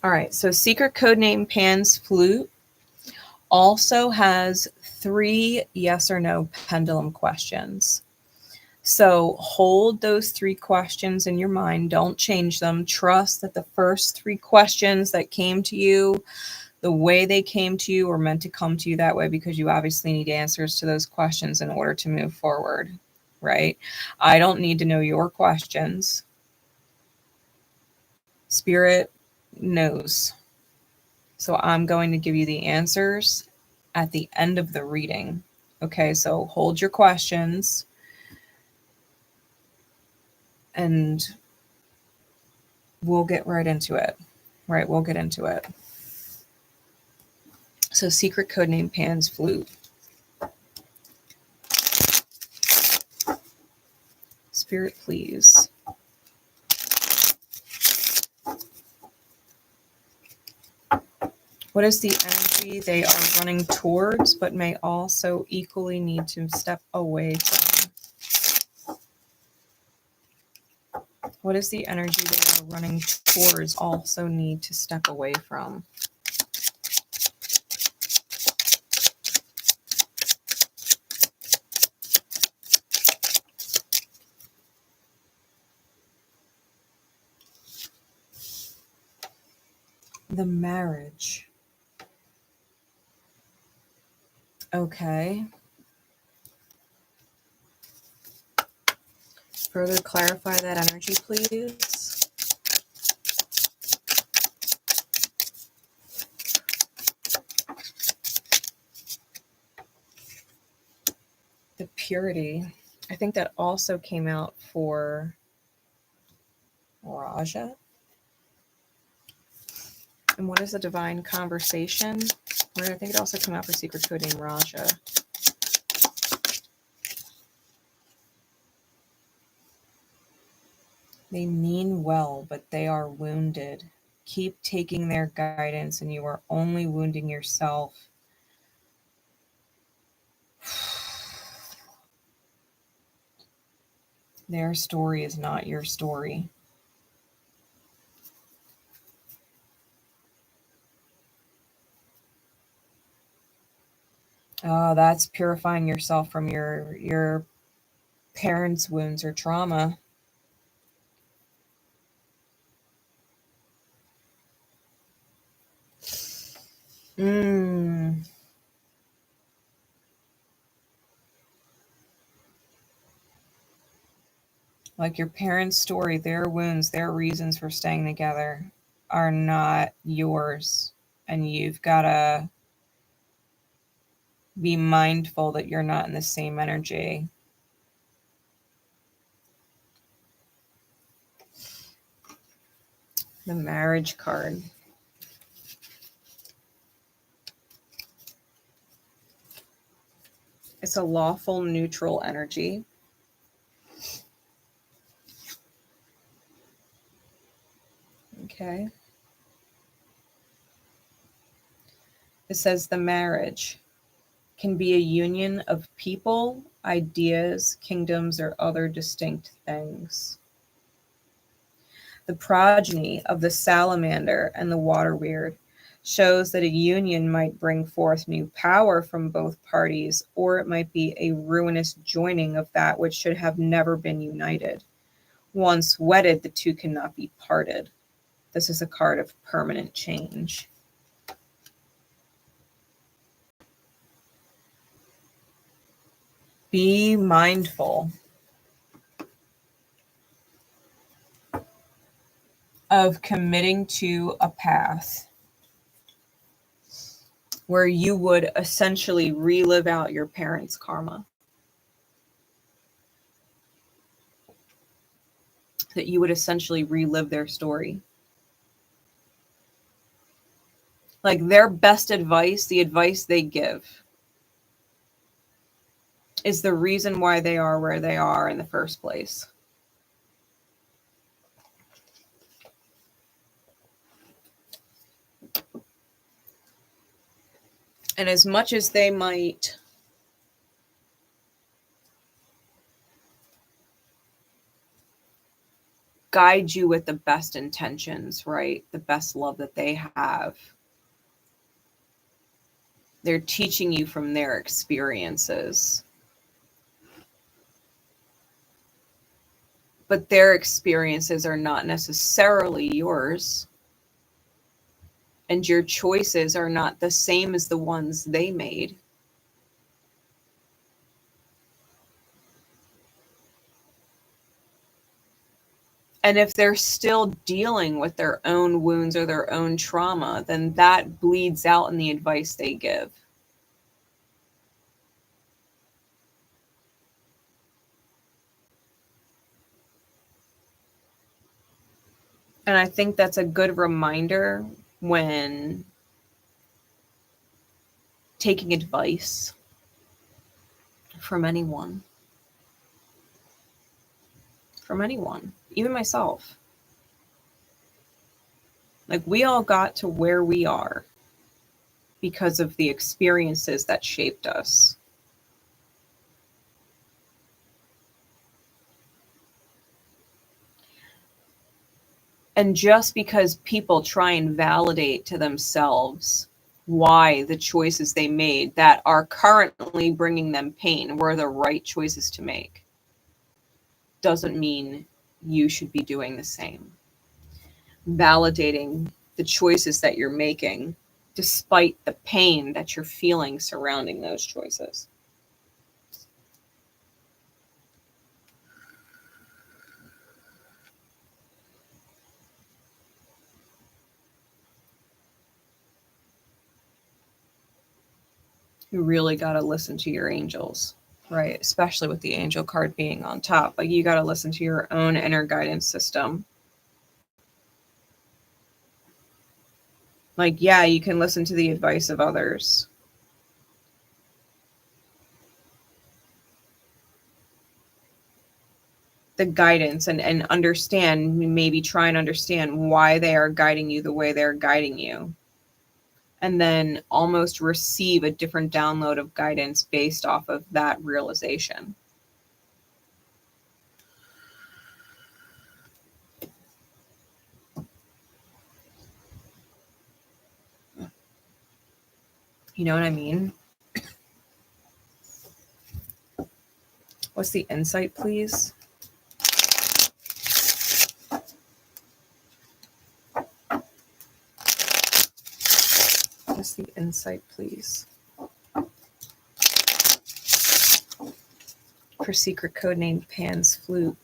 Speaker 1: All right, so secret code name Pan's Flute also has 3 yes or no pendulum questions. So hold those 3 questions in your mind. Don't change them. Trust that the first 3 questions that came to you, the way they came to you, were meant to come to you that way, because you obviously need answers to those questions in order to move forward, right? I don't need to know your questions. Spirit knows. So I'm going to give you the answers at the end of the reading. Okay, so hold your questions and we'll get right into it. Right, we'll get into it. So secret code name Pan's Flute. Spirit, please. What is the energy they are running towards, but may also equally need to step away from? What is the energy they are running towards, also need to step away from? The marriage. Okay. Further clarify that energy, please. The purity. I think that also came out for Rajah. And what is the divine conversation? I think it also came out for secret code name Rajah. They mean well, but they are wounded. Keep taking their guidance and you are only wounding yourself. Their story is not your story. Oh, that's purifying yourself from your parents' wounds or trauma. Like your parents' story, their wounds, their reasons for staying together are not yours. And you've got to be mindful that you're not in the same energy. The marriage card. It's a lawful neutral energy. Okay. It says the marriage can be a union of people, ideas, kingdoms, or other distinct things. The progeny of the salamander and the water weird shows that a union might bring forth new power from both parties, or it might be a ruinous joining of that which should have never been united. Once wedded, the two cannot be parted. This is a card of permanent change. Be mindful of committing to a path where you would essentially relive out your parents' karma. That you would essentially relive their story. Like their best advice, the advice they give, is the reason why they are where they are in the first place. And as much as they might guide you with the best intentions, right? The best love that they have. They're teaching you from their experiences. But their experiences are not necessarily yours. And your choices are not the same as the ones they made. And if they're still dealing with their own wounds or their own trauma, then that bleeds out in the advice they give. And I think that's a good reminder when taking advice from anyone. From anyone, even myself. Like we all got to where we are because of the experiences that shaped us. And just because people try and validate to themselves why the choices they made that are currently bringing them pain were the right choices to make, doesn't mean you should be doing the same. Validating the choices that you're making despite the pain that you're feeling surrounding those choices. You really got to listen to your angels, right? Especially with the angel card being on top. Like you got to listen to your own inner guidance system. Like, yeah, you can listen to the advice of others. The guidance and understand, maybe try and understand why they are guiding you the way they're guiding you. And then almost receive a different download of guidance based off of that realization. You know what I mean? What's the insight, please? What's the insight, please? For secret code named Pan's Flute.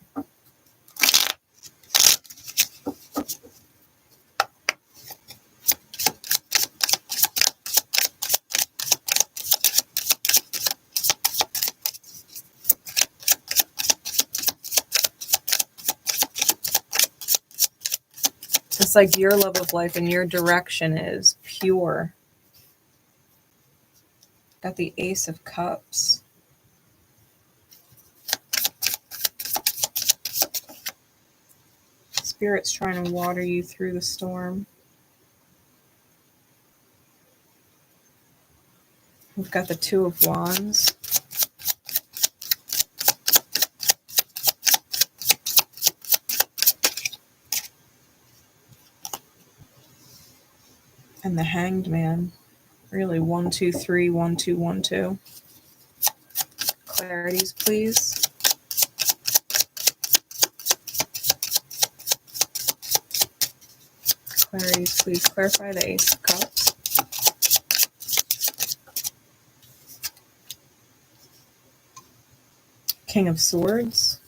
Speaker 1: It's like your love of life and your direction is pure. Got the Ace of Cups. Spirit's trying to water you through the storm. We've got the Two of Wands. And the Hanged Man. Really, 1, 2, 3, 1, 2, 1, 2. Clarities, please. Clarities, please. Clarify the Ace of Cups. King of Swords.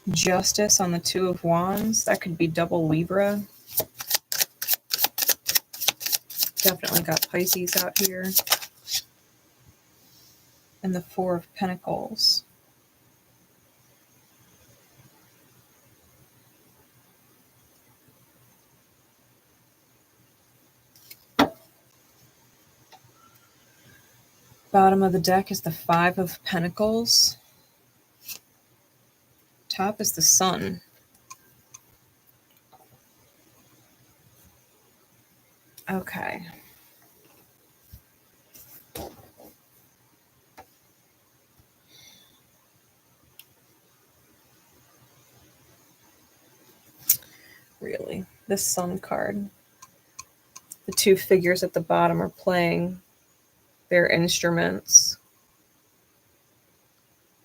Speaker 1: Justice on the Two of Wands. That could be double Libra. Definitely got Pisces out here. And the Four of Pentacles. Bottom of the deck is the Five of Pentacles. Top is the Sun. Okay. Really, this Sun card. The two figures at the bottom are playing their instruments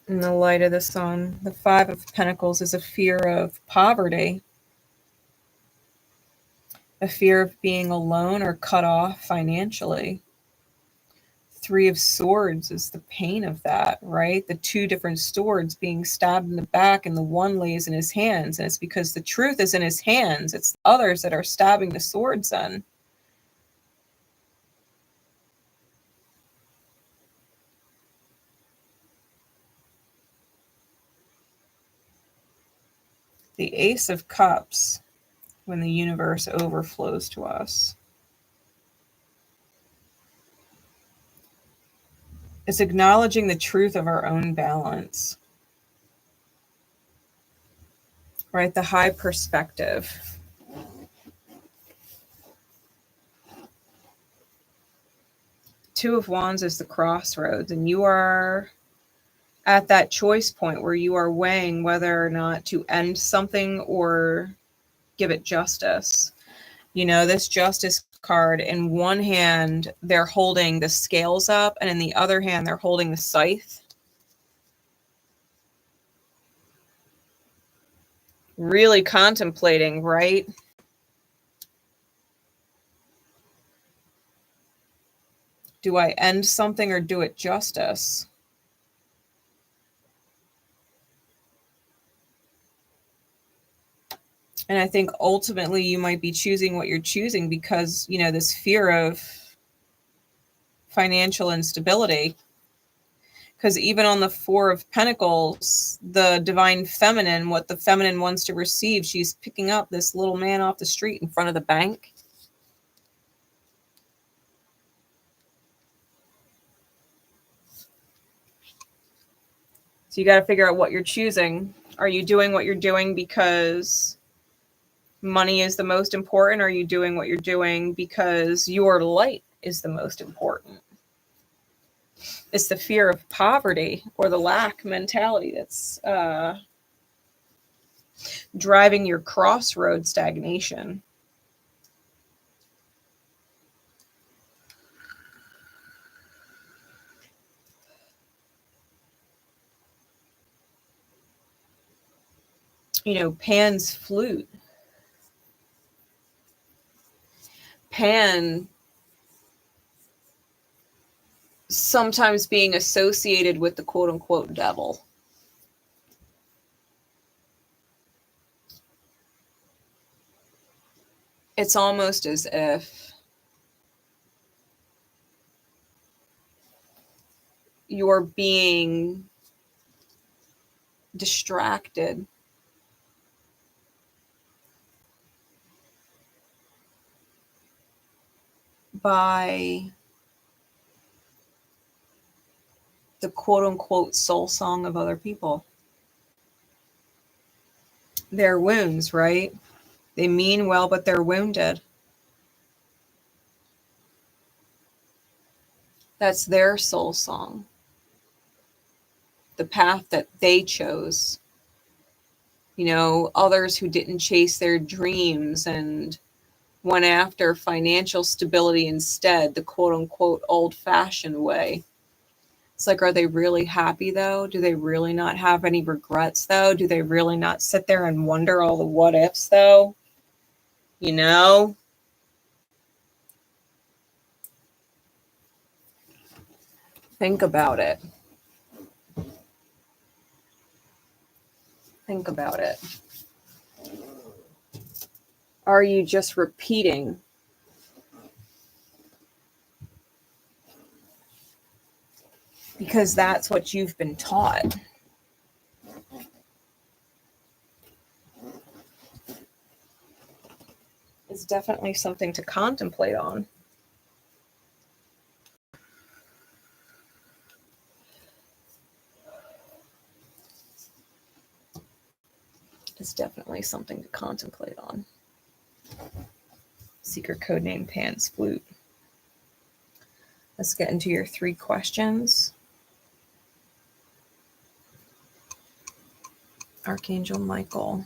Speaker 1: in the light of the sun. The Five of Pentacles is a fear of poverty, a fear of being alone or cut off financially. Three of Swords is the pain of that, right? The two different swords being stabbed in the back, and the one lays in his hands, and it's because the truth is in his hands. It's the others that are stabbing the swords in. The Ace of Cups, when the universe overflows to us, is acknowledging the truth of our own balance, right? The high perspective. Two of Wands is the crossroads, and you are at that choice point where you are weighing whether or not to end something or give it justice. You know, this Justice card, in one hand, they're holding the scales up, and in the other hand, they're holding the scythe. Really contemplating, right? Do I end something or do it justice? And I think ultimately you might be choosing what you're choosing because, you know, this fear of financial instability. Because even on the Four of Pentacles, the divine feminine, what the feminine wants to receive, she's picking up this little man off the street in front of the bank. So you got to figure out what you're choosing. Are you doing what you're doing because money is the most important? Or are you doing what you're doing because your light is the most important? It's the fear of poverty or the lack mentality that's driving your crossroad stagnation. You know, Pan's flute. Pan sometimes being associated with the quote unquote devil. It's almost as if you're being distracted by the quote unquote soul song of other people. Their wounds, right? They mean well, but they're wounded. That's their soul song. The path that they chose. You know, others who didn't chase their dreams and went after financial stability instead, the quote unquote old fashioned way. It's like, are they really happy though? Do they really not have any regrets though? Do they really not sit there and wonder all the what ifs though? You know? Think about it. Think about it. Are you just repeating because that's what you've been taught? It's definitely something to contemplate on. It's definitely something to contemplate on. Secret code name Pan's Flute. Let's get into your 3 questions. Archangel Michael.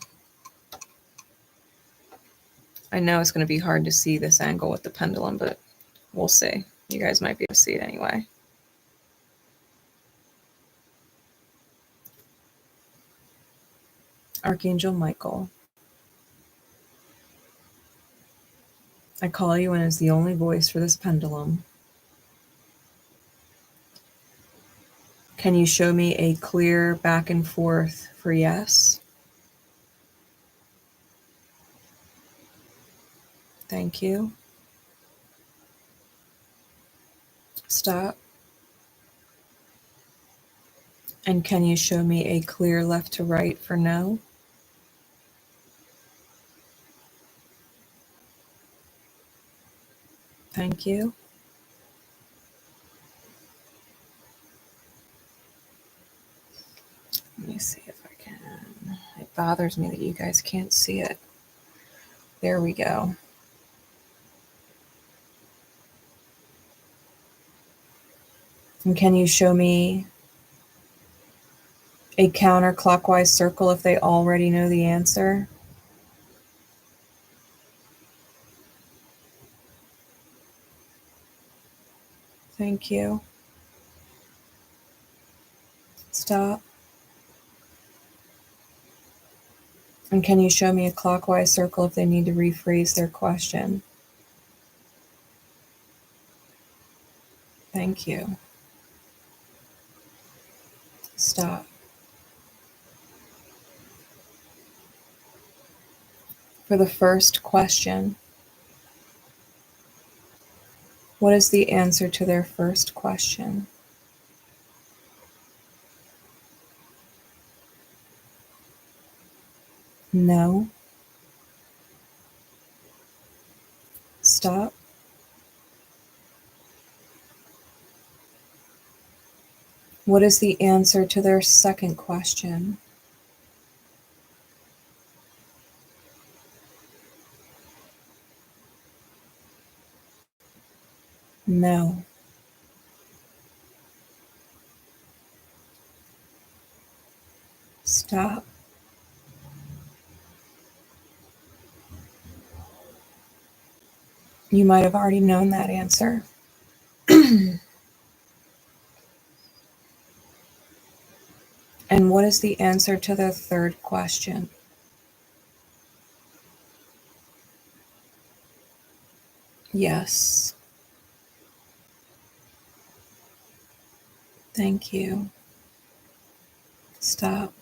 Speaker 1: I know it's going to be hard to see this angle with the pendulum, but we'll see. You guys might be able to see it anyway. Archangel Michael. I call you in as the only voice for this pendulum. Can you show me a clear back and forth for yes? Thank you. Stop. And can you show me a clear left to right for no? Thank you. Let me see if I can. It bothers me that you guys can't see it. There we go. And can you show me a counterclockwise circle if they already know the answer? Thank you. Stop. And can you show me a clockwise circle if they need to rephrase their question? Thank you. Stop. For the first question, what is the answer to their first question? No. Stop. What is the answer to their second question? No. Stop. You might have already known that answer. And what is the answer to the third question? Yes. Thank you. Stop.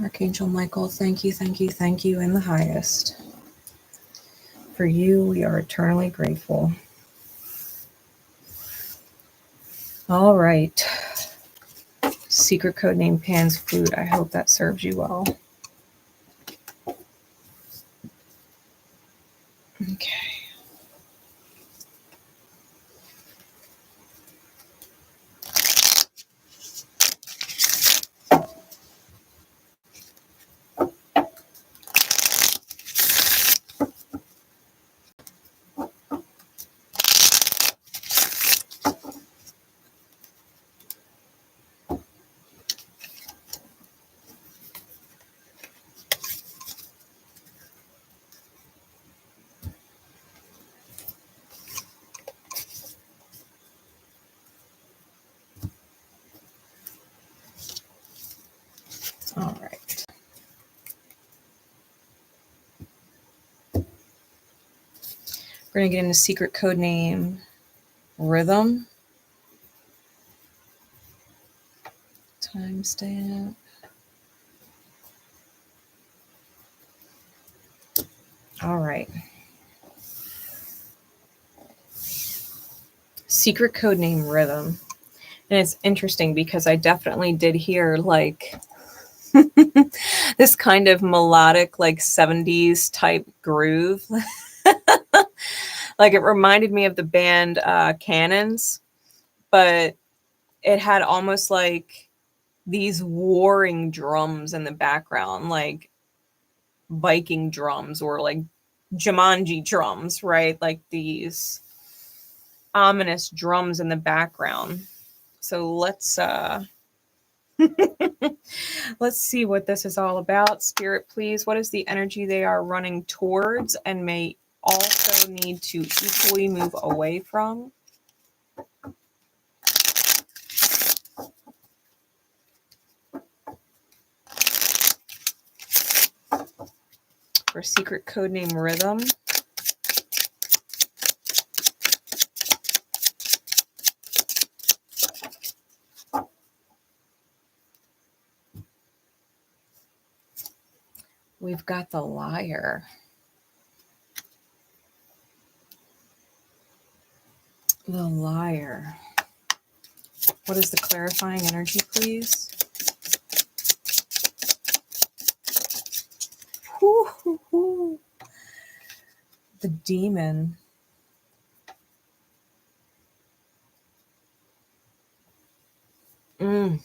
Speaker 1: Archangel Michael, thank you, thank you, thank you in the highest. For you, we are eternally grateful. All right. Secret code name Pan's Flute. I hope that serves you well. Okay. All right. We're going to get into secret code name Rhythm. Timestamp. All right. Secret code name Rhythm. And it's interesting because I definitely did hear like this kind of melodic, like 70s type groove. Like it reminded me of the band Cannons, but it had almost like these warring drums in the background, like Viking drums or like Jumanji drums, right? Like these ominous drums in the background. So let's let's see what this is all about. Spirit, please, what is the energy they are running towards and may also need to equally move away from? For secret code name Rhythm. We've got the Liar. The Liar. What is the clarifying energy, please? Woo-hoo-hoo. The Demon. And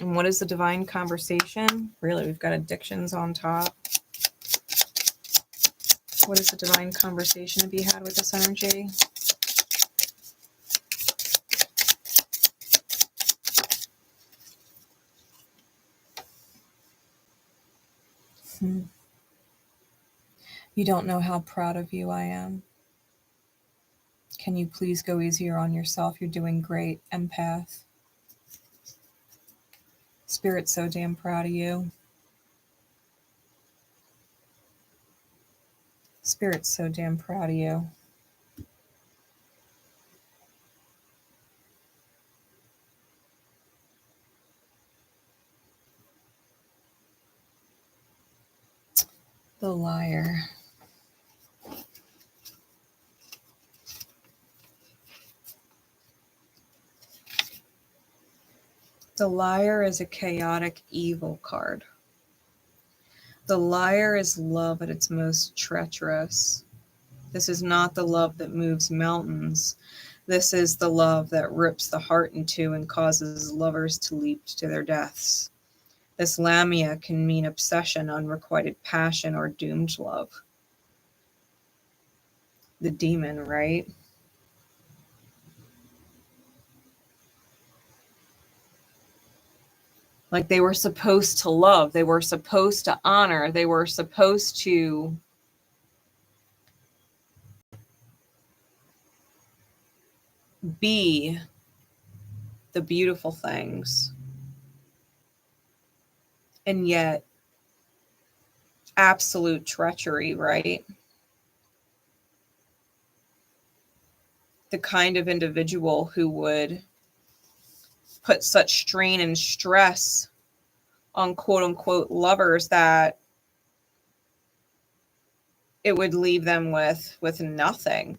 Speaker 1: what is the divine conversation? Really, we've got addictions on top. What is the divine conversation to be had with this energy? You don't know how proud of you I am. Can you please go easier on yourself? You're doing great, empath. Spirit's so damn proud of you. Spirit's so damn proud of you. The Liar. The Liar is a chaotic evil card. The Liar is love at its most treacherous. This is not the love that moves mountains. This is the love that rips the heart in two and causes lovers to leap to their deaths. This Lamia can mean obsession, unrequited passion, or doomed love. The Demon, right? Like they were supposed to love, they were supposed to honor, they were supposed to be the beautiful things. And yet, absolute treachery, right? The kind of individual who would put such strain and stress on quote unquote lovers that it would leave them with nothing.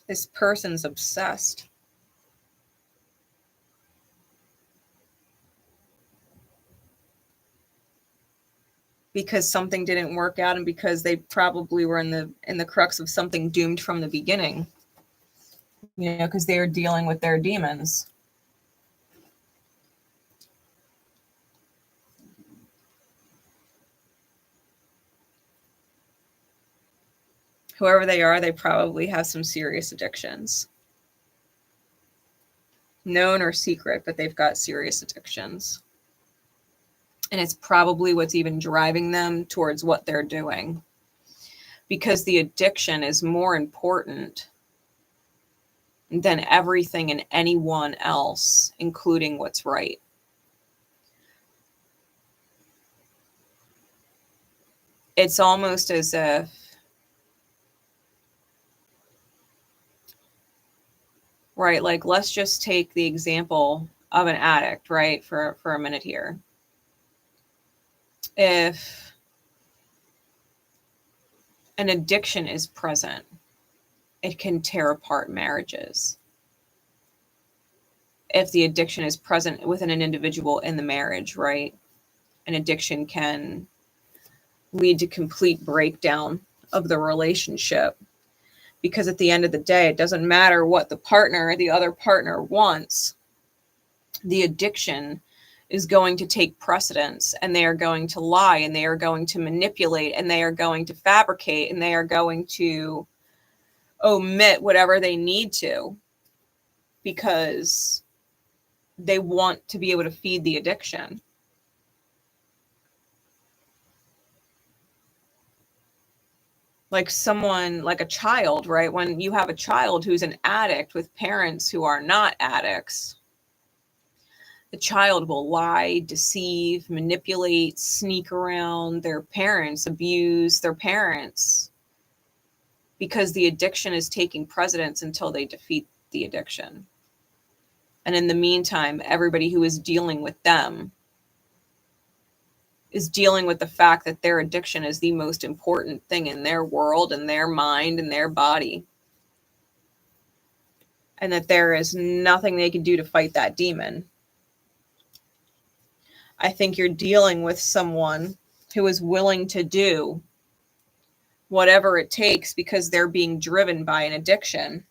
Speaker 1: This person's obsessed. Because something didn't work out and because they probably were in the crux of something doomed from the beginning. You know, because they are dealing with their demons. Whoever they are, they probably have some serious addictions. Known or secret, but they've got serious addictions. And it's probably what's even driving them towards what they're doing. Because the addiction is more important than everything and anyone else, including what's right. It's almost as if right, like let's just take the example of an addict, right, for a minute here. If an addiction is present, it can tear apart marriages. If the addiction is present within an individual in the marriage, right, an addiction can lead to complete breakdown of the relationship. Because at the end of the day, it doesn't matter what the other partner wants. The addiction is going to take precedence, and they are going to lie, and they are going to manipulate, and they are going to fabricate, and they are going to omit whatever they need to because they want to be able to feed the addiction. Like someone, like a child, right? When you have a child who's an addict with parents who are not addicts, the child will lie, deceive, manipulate, sneak around their parents, abuse their parents, because the addiction is taking precedence until they defeat the addiction. And in the meantime, everybody who is dealing with them is dealing with the fact that their addiction is the most important thing in their world and their mind and their body. And that there is nothing they can do to fight that demon. I think you're dealing with someone who is willing to do whatever it takes because they're being driven by an addiction.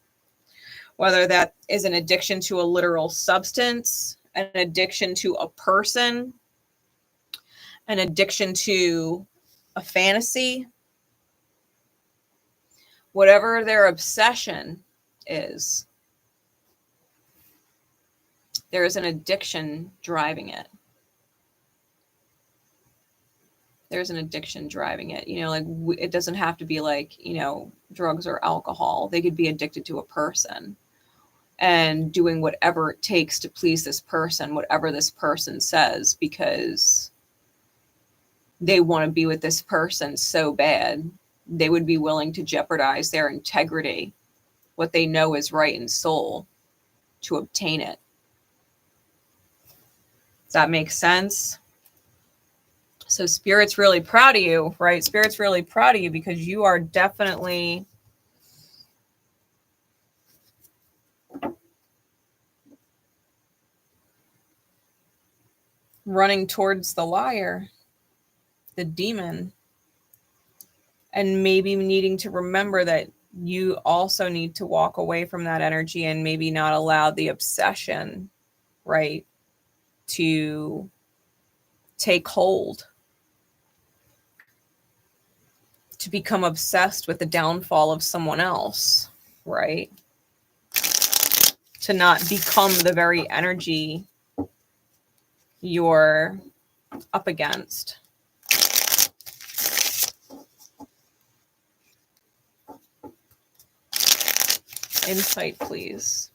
Speaker 1: Whether that is an addiction to a literal substance, an addiction to a person, an addiction to a fantasy, whatever their obsession is, there is an addiction driving it. There's an addiction driving it. You know, like it doesn't have to be like, you know, drugs or alcohol. They could be addicted to a person and doing whatever it takes to please this person, whatever this person says, because they want to be with this person so bad, they would be willing to jeopardize their integrity, what they know is right in soul, to obtain it. Does that make sense? So Spirit's really proud of you, right? Spirit's really proud of you because you are definitely running towards the liar, the demon, and maybe needing to remember that you also need to walk away from that energy and maybe not allow the obsession, right, to take hold, to become obsessed with the downfall of someone else, right? To not become the very energy you're up against. Insight, please.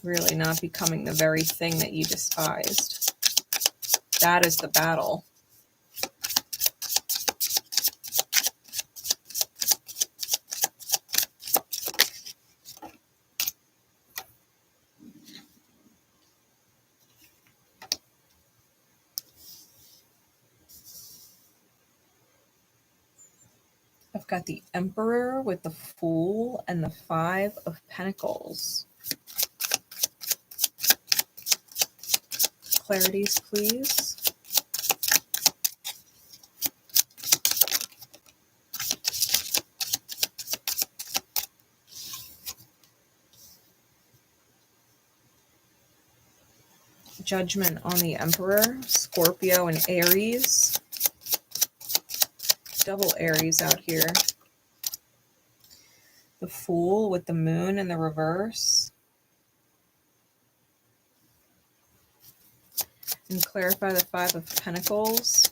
Speaker 1: Really not becoming the very thing that you despised. That is the battle. I've got the Emperor with the Fool and the Five of Pentacles. Clarities, please. Judgment on the Emperor, Scorpio and Aries. Double Aries out here. The Fool with the Moon in the reverse. And clarify the Five of Pentacles.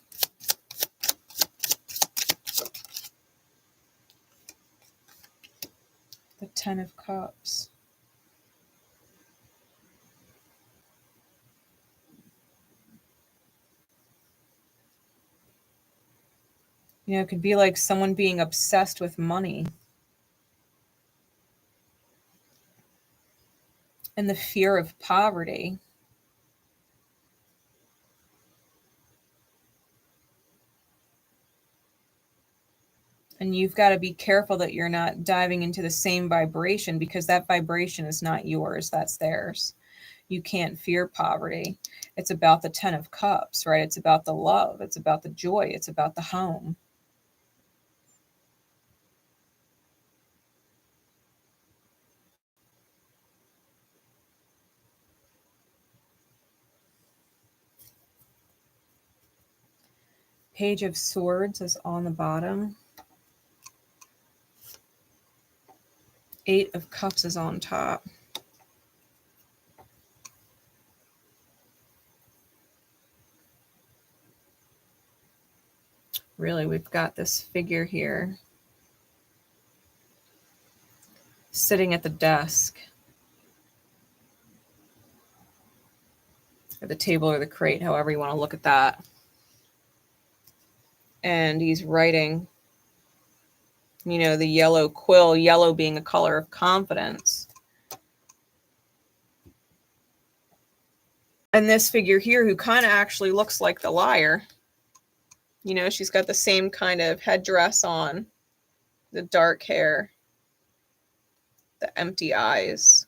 Speaker 1: The Ten of Cups. You know, it could be like someone being obsessed with money. And the fear of poverty. And you've got to be careful that you're not diving into the same vibration, because that vibration is not yours, that's theirs. You can't fear poverty. It's about the Ten of Cups, right? It's about the love. It's about the joy. It's about the home. Page of Swords is on the bottom. Eight of Cups is on top. Really, we've got this figure here sitting at the desk, or the table, or the crate, however you want to look at that. And he's writing, you know, the yellow quill, yellow being a color of confidence. And this figure here, who kind of actually looks like the liar, you know, she's got the same kind of headdress on, the dark hair, the empty eyes.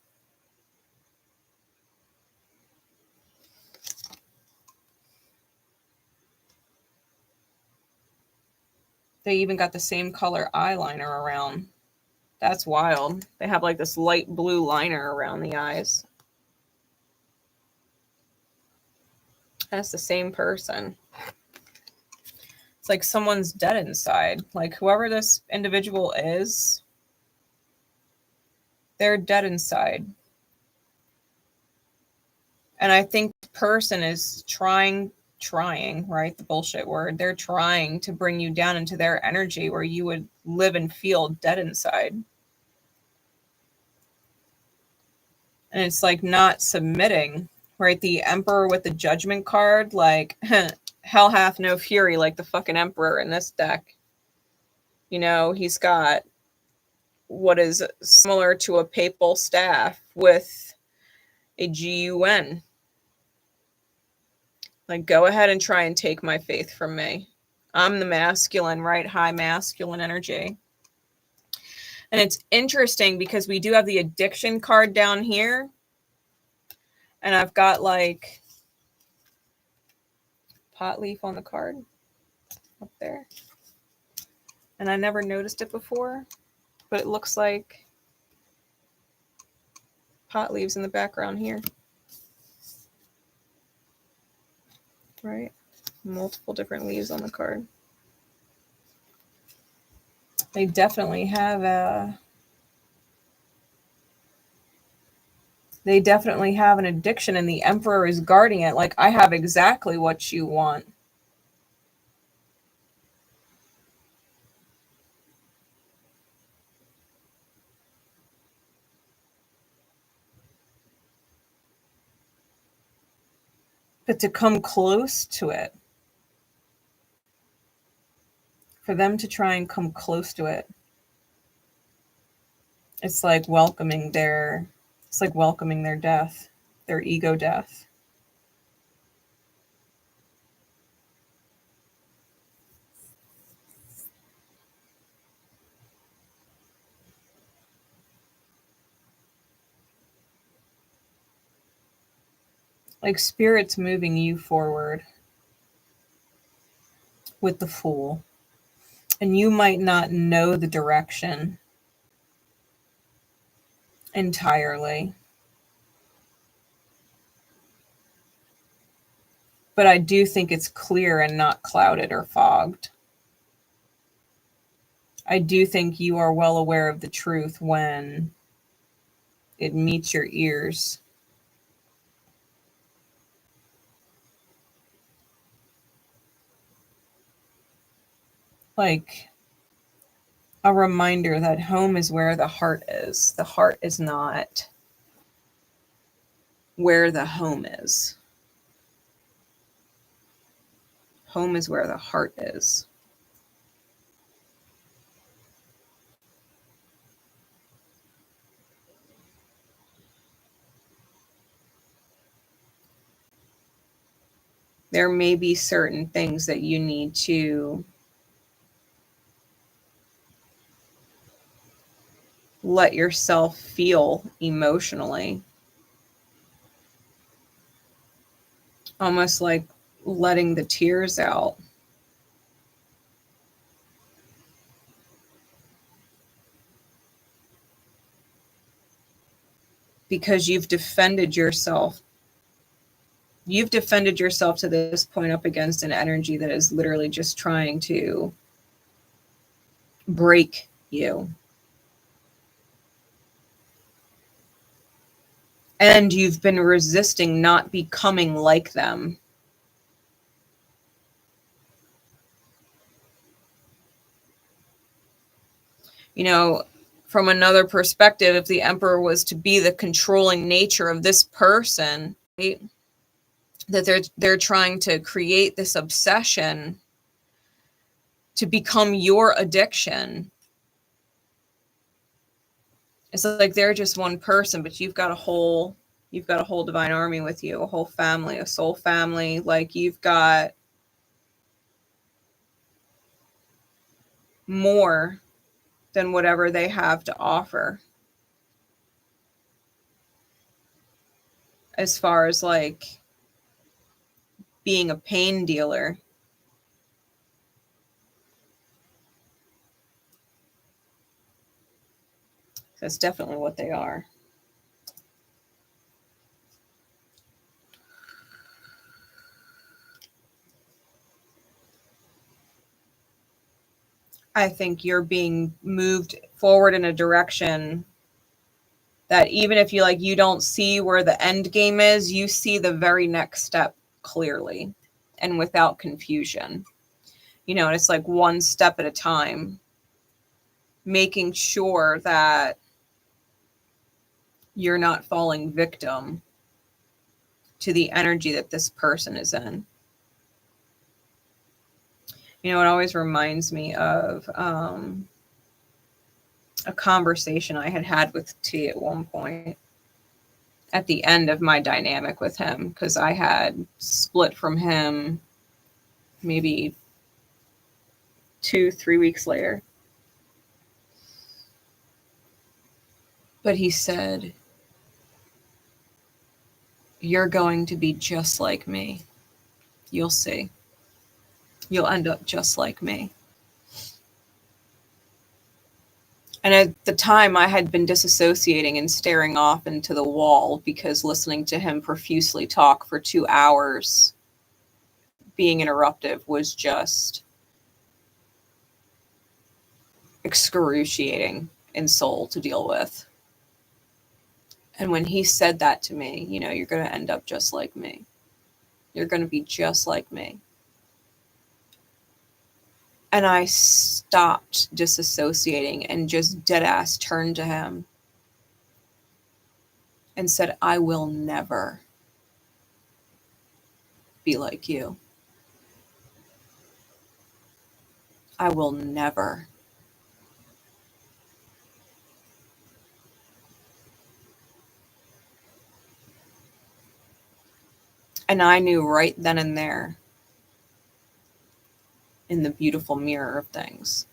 Speaker 1: They even got the same color eyeliner around. That's wild. They have like this light blue liner around the eyes. That's the same person. It's like someone's dead inside. Like whoever this individual is, they're dead inside. And I think the person is trying, right? The bullshit word. They're trying to bring you down into their energy where you would live and feel dead inside. And it's like not submitting, right? The Emperor with the Judgment card, like, hell hath no fury, like the fucking Emperor in this deck. You know, he's got what is similar to a papal staff with a GUN. Like, go ahead and try and take my faith from me. I'm the masculine, right? High masculine energy. And it's interesting because we do have the addiction card down here. And I've got like pot leaf on the card up there. And I never noticed it before, but it looks like pot leaves in the background here. Right? Multiple different leaves on the card. They definitely have an addiction, and the Emperor is guarding it. Like, I have exactly what you want. But to come close to it, for them to try and come close to it, it's like welcoming their death, their ego death. Like spirit's moving you forward with the Fool. And you might not know the direction entirely. But I do think it's clear and not clouded or fogged. I do think you are well aware of the truth when it meets your ears. Like a reminder that home is where the heart is. The heart is not where the home is. Home is where the heart is. There may be certain things that you need to let yourself feel emotionally. Almost like letting the tears out. Because you've defended yourself. You've defended yourself to this point up against an energy that is literally just trying to break you. And you've been resisting not becoming like them. You know, from another perspective, if the Emperor was to be the controlling nature of this person, right, that they're trying to create this obsession to become your addiction. It's like they're just one person, but you've got a whole divine army with you, a whole family, a soul family. Like you've got more than whatever they have to offer. As far as like being a pain dealer. That's definitely what they are. I think you're being moved forward in a direction that even if you don't see where the end game is, you see the very next step clearly and without confusion. You know, and it's like one step at a time, making sure that you're not falling victim to the energy that this person is in. You know, it always reminds me of a conversation I had with T at one point at the end of my dynamic with him, because I had split from him maybe 2-3 weeks later. But he said, "You're going to be just like me. You'll see. You'll end up just like me." And at the time, I had been disassociating and staring off into the wall because listening to him profusely talk for 2 hours, being interruptive, was just excruciating in soul to deal with. And when he said that to me, you know, "You're going to end up just like me. You're going to be just like me." And I stopped disassociating and just dead ass turned to him and said, "I will never be like you. I will never. And I knew right then and there, in the beautiful mirror of things,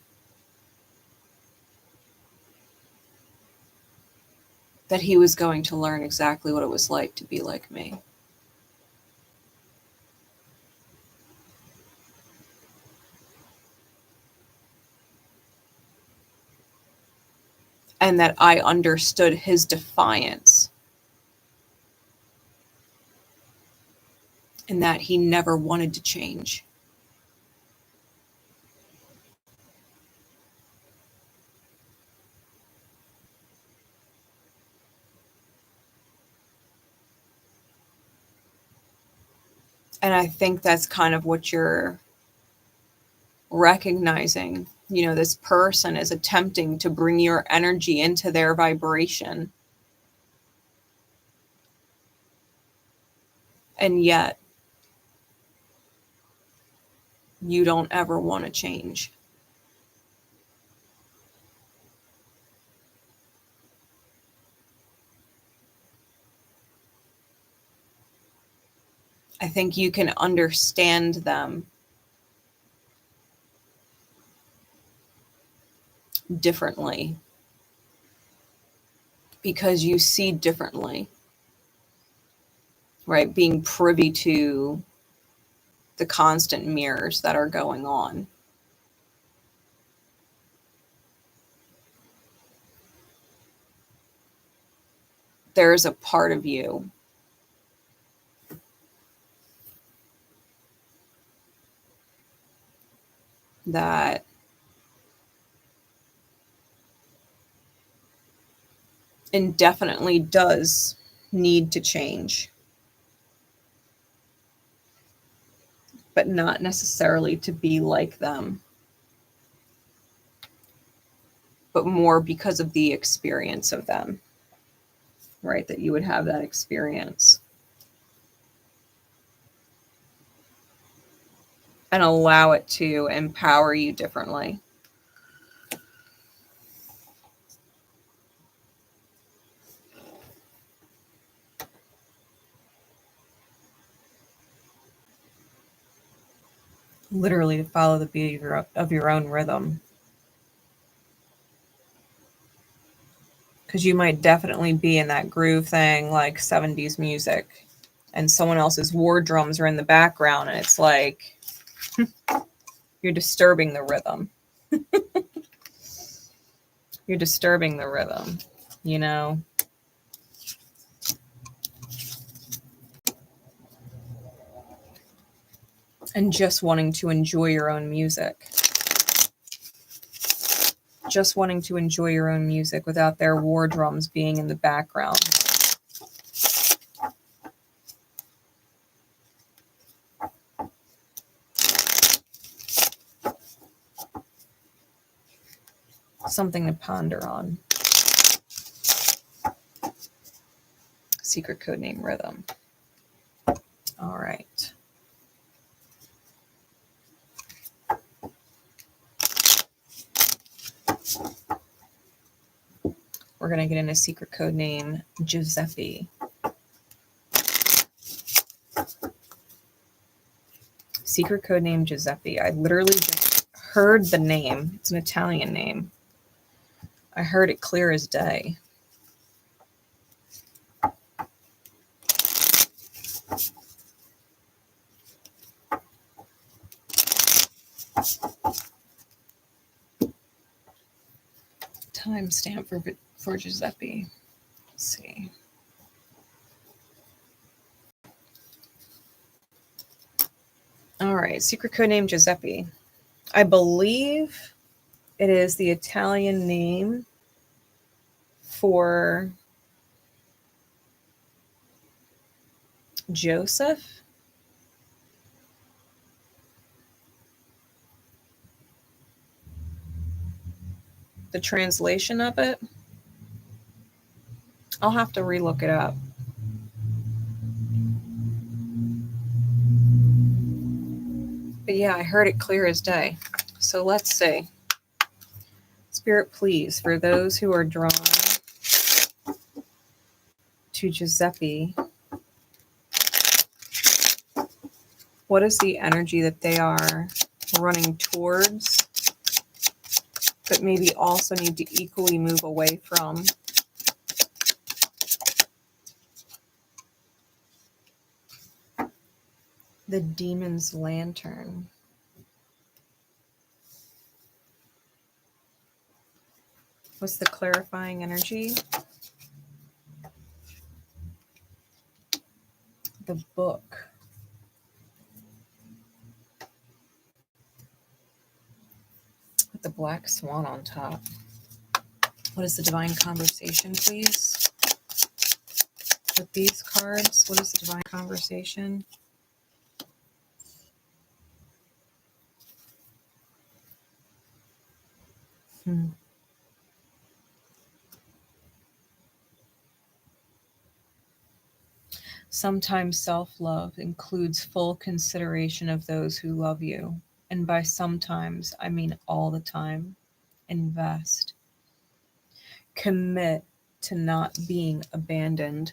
Speaker 1: that he was going to learn exactly what it was like to be like me. And that I understood his defiance. And that he never wanted to change. And I think that's kind of what you're recognizing. You know, this person is attempting to bring your energy into their vibration. And yet, you don't ever want to change. I think you can understand them differently because you see differently, right? Being privy to the constant mirrors that are going on. There's a part of you that indefinitely does need to change, but not necessarily to be like them, but more because of the experience of them, right? That you would have that experience and allow it to empower you differently. Literally to follow the beat of your own rhythm. Because you might definitely be in that groove thing, like 70s music, and someone else's war drums are in the background, and it's like you're disturbing the rhythm. You're disturbing the rhythm, you know? And just wanting to enjoy your own music. Just wanting to enjoy your own music without their war drums being in the background. Something to ponder on. Secret code name rhythm. All right. We're going to get into secret code name Giuseppe. Secret code name Giuseppe. I literally just heard the name. It's an Italian name. I heard it clear as day. Timestamp for Giuseppe. Let's see. All right, secret code name Giuseppe. I believe it is the Italian name for Joseph. The translation of it, I'll have to relook it up. But yeah, I heard it clear as day. So let's see. Spirit, please, for those who are drawn to Giuseppe, what is the energy that they are running towards, but maybe also need to equally move away from? The Demon's Lantern. What's the clarifying energy? The Book. With the Black Swan on top. What is the Divine Conversation, please? With these cards, what is the Divine Conversation? Sometimes self-love includes full consideration of those who love you. And by sometimes, I mean all the time. Invest. Commit to not being abandoned.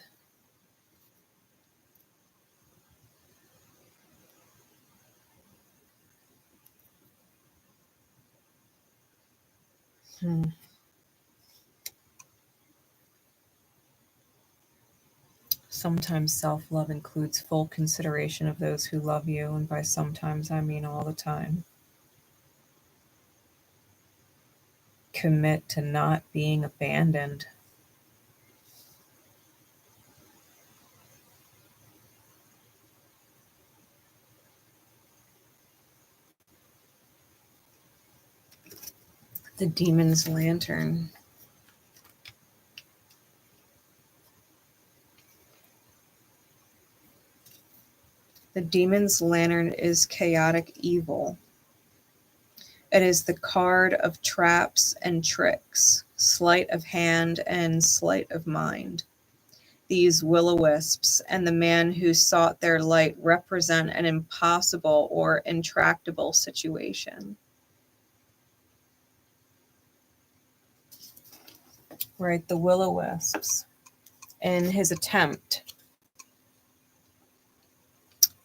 Speaker 1: Sometimes self-love includes full consideration of those who love you, and by sometimes I mean all the time. Commit to not being abandoned. The Demon's Lantern. The Demon's Lantern is chaotic evil. It is the card of traps and tricks, sleight of hand and sleight of mind. These will-o-wisps and the man who sought their light represent an impossible or intractable situation. Right, the will-o-wisps. In his attempt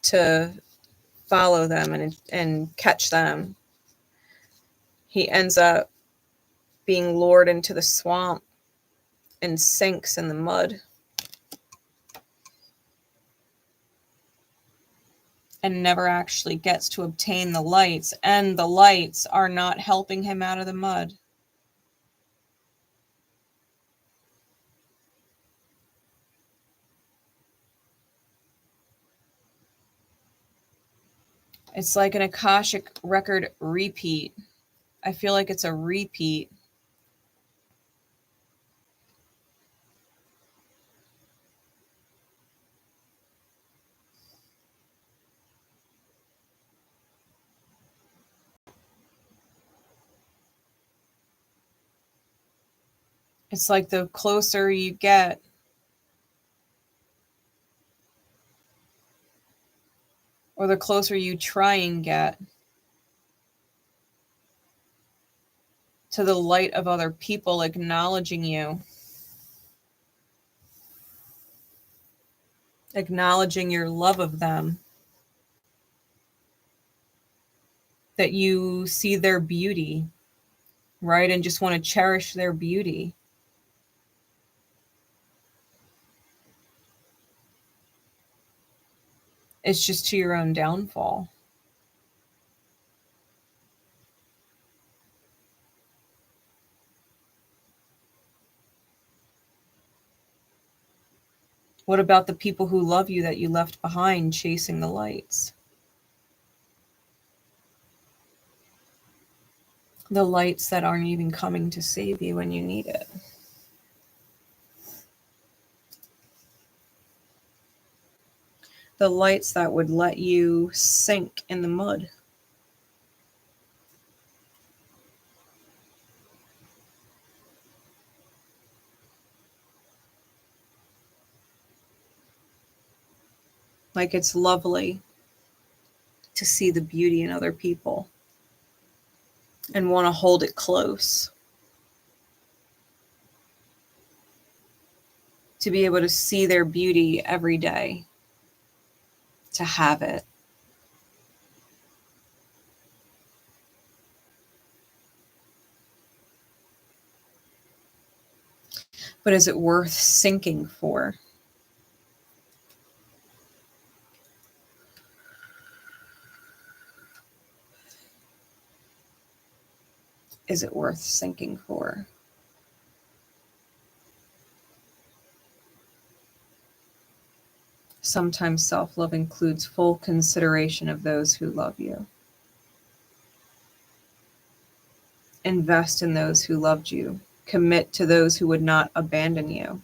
Speaker 1: to follow them and catch them, he ends up being lured into the swamp and sinks in the mud. And never actually gets to obtain the lights, and the lights are not helping him out of the mud. It's like an Akashic record repeat. I feel like it's a repeat. It's like the closer you get, or the closer you try and get to the light of other people acknowledging you, acknowledging your love of them, that you see their beauty, right? And just want to cherish their beauty. It's just to your own downfall. What about the people who love you that you left behind chasing the lights? The lights that aren't even coming to save you when you need it. The lights that would let you sink in the mud. Like, it's lovely to see the beauty in other people and want to hold it close. To be able to see their beauty every day. To have it. But is it worth sinking for? Is it worth sinking for? Sometimes self-love includes full consideration of those who love you. Invest in those who loved you. Commit to those who would not abandon you.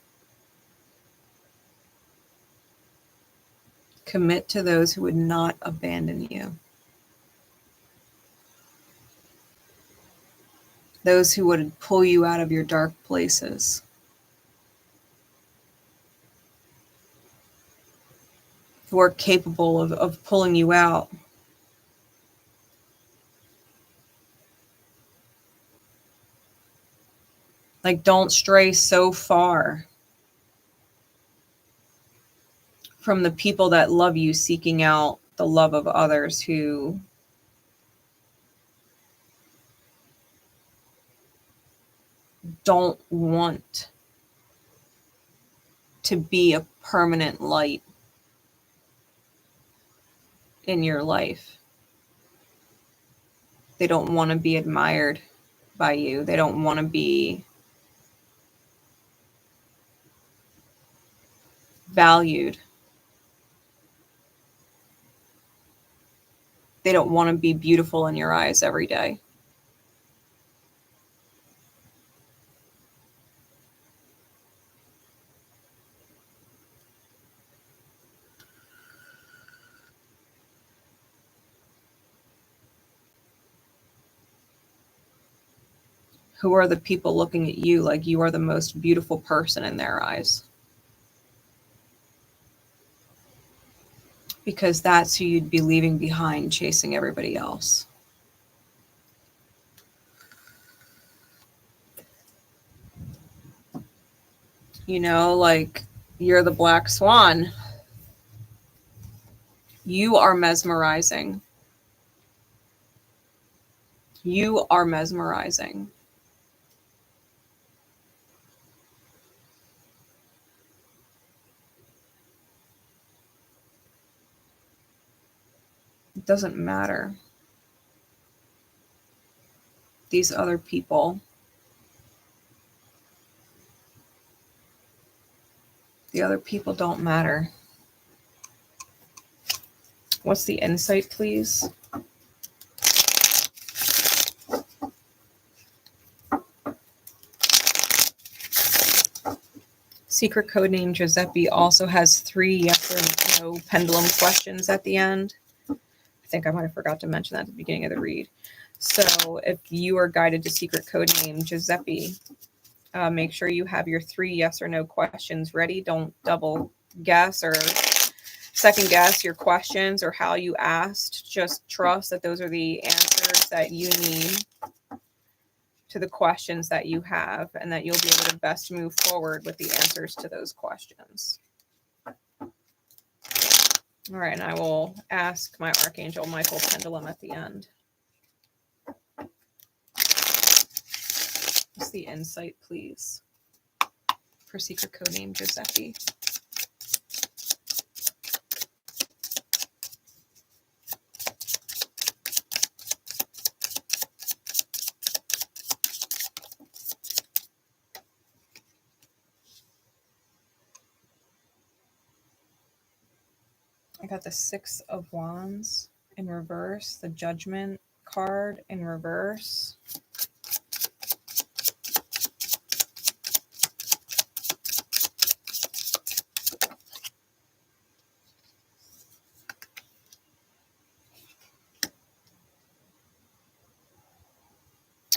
Speaker 1: Commit to those who would not abandon you. Those who would pull you out of your dark places. Who are capable of pulling you out. Like, don't stray so far from the people that love you, seeking out the love of others who don't want to be a permanent light in your life. They don't want to be admired by you. They don't want to be valued. They don't want to be beautiful in your eyes every day. Who are the people looking at you like you are the most beautiful person in their eyes? Because that's who you'd be leaving behind, chasing everybody else. You know, like, you're the black swan. You are mesmerizing. You are mesmerizing. It doesn't matter. These other people. The other people don't matter. What's the insight, please? Secret code name Giuseppe also has 3 yes or no pendulum questions at the end. I think I might have forgot to mention that at the beginning of the read. So if you are guided to secret code name Giuseppe, make sure you have your 3 yes or no questions ready. Don't double guess or second guess your questions or how you asked. Just trust that those are the answers that you need to the questions that you have, and that you'll be able to best move forward with the answers to those questions. All right, and I will ask my Archangel Michael Pendulum at the end. What's the insight, please, for secret code name Giuseppe? I got the 6 of Wands in reverse, the Judgment card in reverse.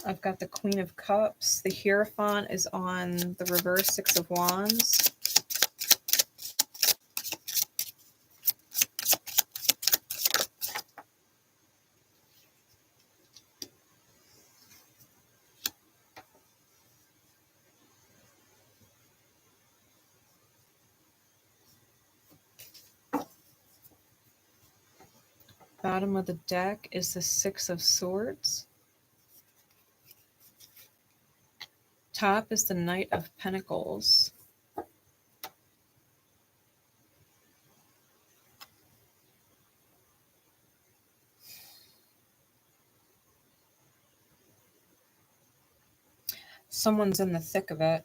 Speaker 1: I've got the Queen of Cups. The Hierophant is on the reverse 6 of Wands. Bottom of the deck is the Six of Swords. Top is the Knight of Pentacles. Someone's in the thick of it.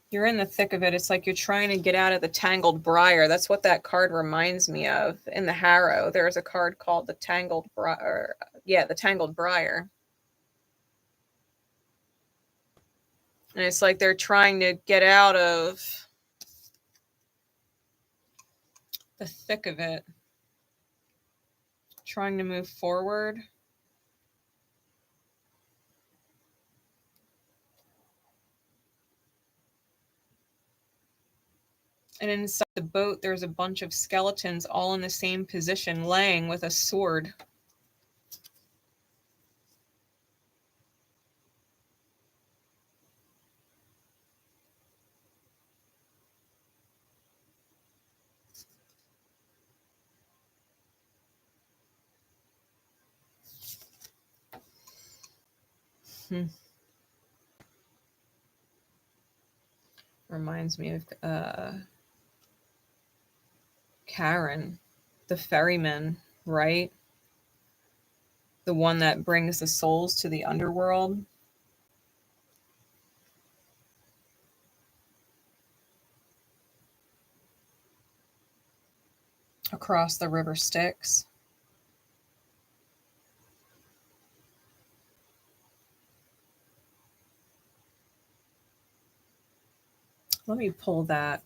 Speaker 1: You're in the thick of it. It's like you're trying to get out of the tangled briar. That's what that card reminds me of. In the Harrow, there's a card called the Tangled Briar. Yeah, the Tangled Briar. And it's like they're trying to get out of the thick of it. Trying to move forward. And inside the boat, there's a bunch of skeletons all in the same position, laying with a sword. Reminds me of Karen, the ferryman, right? The one that brings the souls to the underworld. Across the river Styx. Let me pull that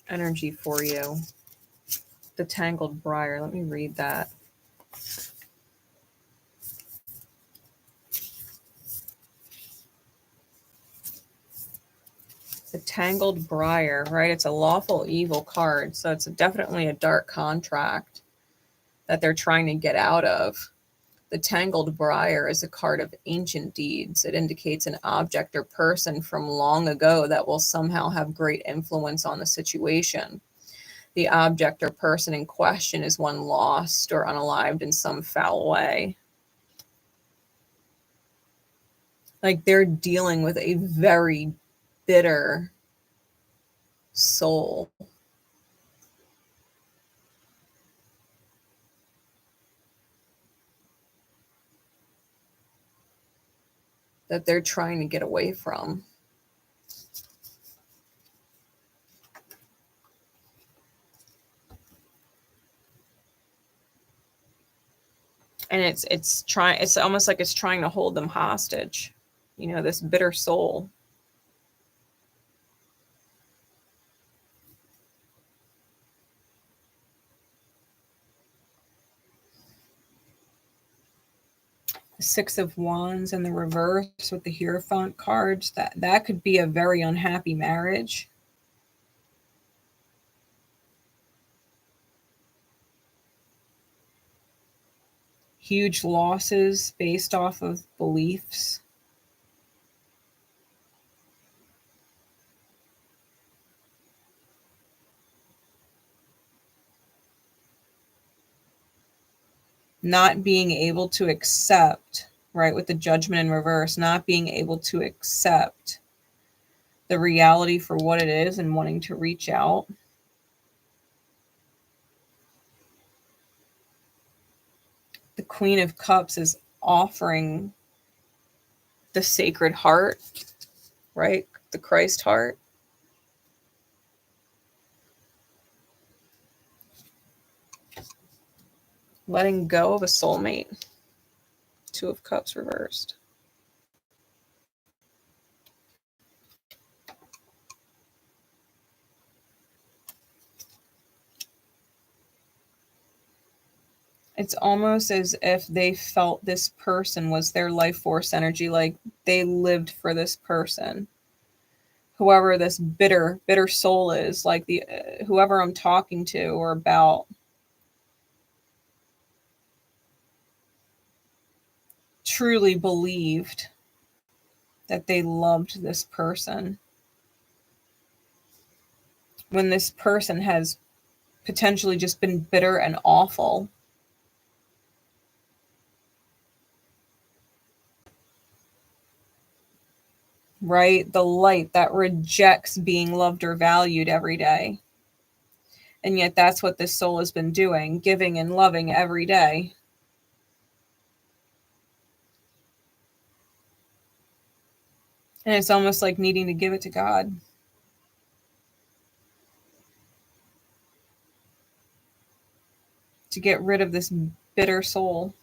Speaker 1: energy for you. The Tangled Briar. Let me read that. The Tangled Briar, right? It's a lawful evil card. So it's definitely a dark contract that they're trying to get out of. The Tangled Briar is a card of ancient deeds. It indicates an object or person from long ago that will somehow have great influence on the situation. The object or person in question is one lost or unalived in some foul way. Like they're dealing with a very bitter soul. That they're trying to get away from. And it's almost like it's trying to hold them hostage. You know, this bitter soul. The Six of Wands in the reverse with the Hierophant cards. That could be a very unhappy marriage. Huge losses based off of beliefs. Not being able to accept, right, with the Judgment in reverse, not being able to accept the reality for what it is and wanting to reach out. The Queen of Cups is offering the Sacred Heart, right? The Christ heart. Letting go of a soulmate. Two of Cups reversed. It's almost as if they felt this person was their life force energy, like they lived for this person. Whoever this bitter soul is, like the whoever I'm talking to or about. Truly believed that they loved this person. when this person has potentially just been bitter and awful. Right? The light that rejects being loved or valued every day. And yet that's what this soul has been doing, giving and loving every day. And it's almost like needing to give it to God. To get rid of this bitter soul.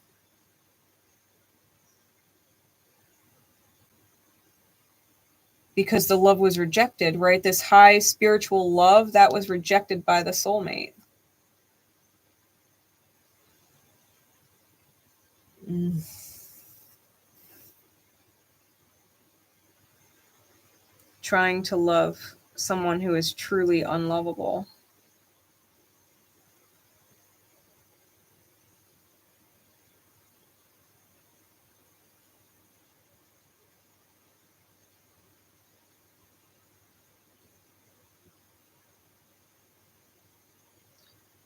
Speaker 1: Because the love was rejected, right? This high spiritual love, that was rejected by the soulmate. Trying to love someone who is truly unlovable.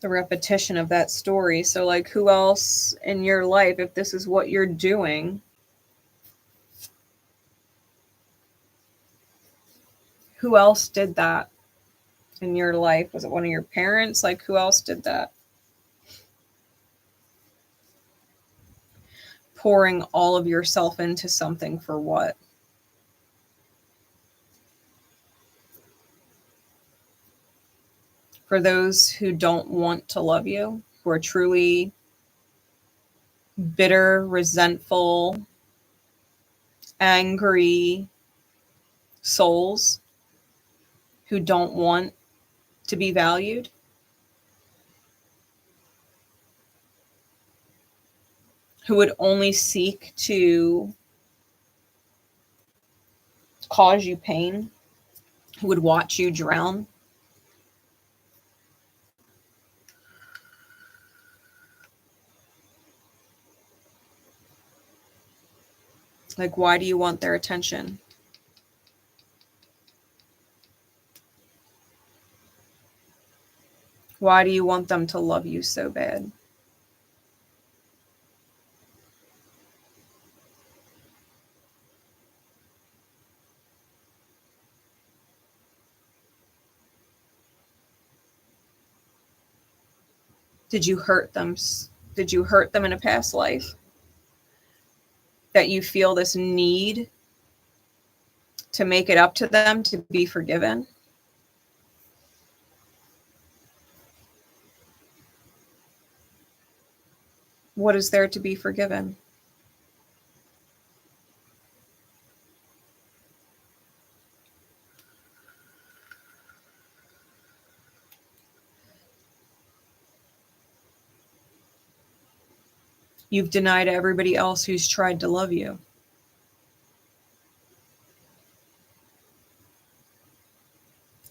Speaker 1: The repetition of that story. So like, who else in your life, if this is what you're doing, who else did that in your life? Was it one of your parents? Like, who else did that? Pouring all of yourself into something for what? For those who don't want to love you, who are truly bitter, resentful, angry souls who don't want to be valued, who would only seek to cause you pain, who would watch you drown. Like, why do you want their attention? Why do you want them to love you so bad? Did you hurt them? Did you hurt them in a past life? That you feel this need to make it up to them, to be forgiven? What is there to be forgiven? You've denied everybody else who's tried to love you.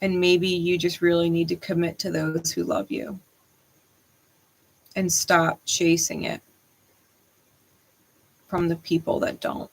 Speaker 1: And maybe you just really need to commit to those who love you and stop chasing it from the people that don't.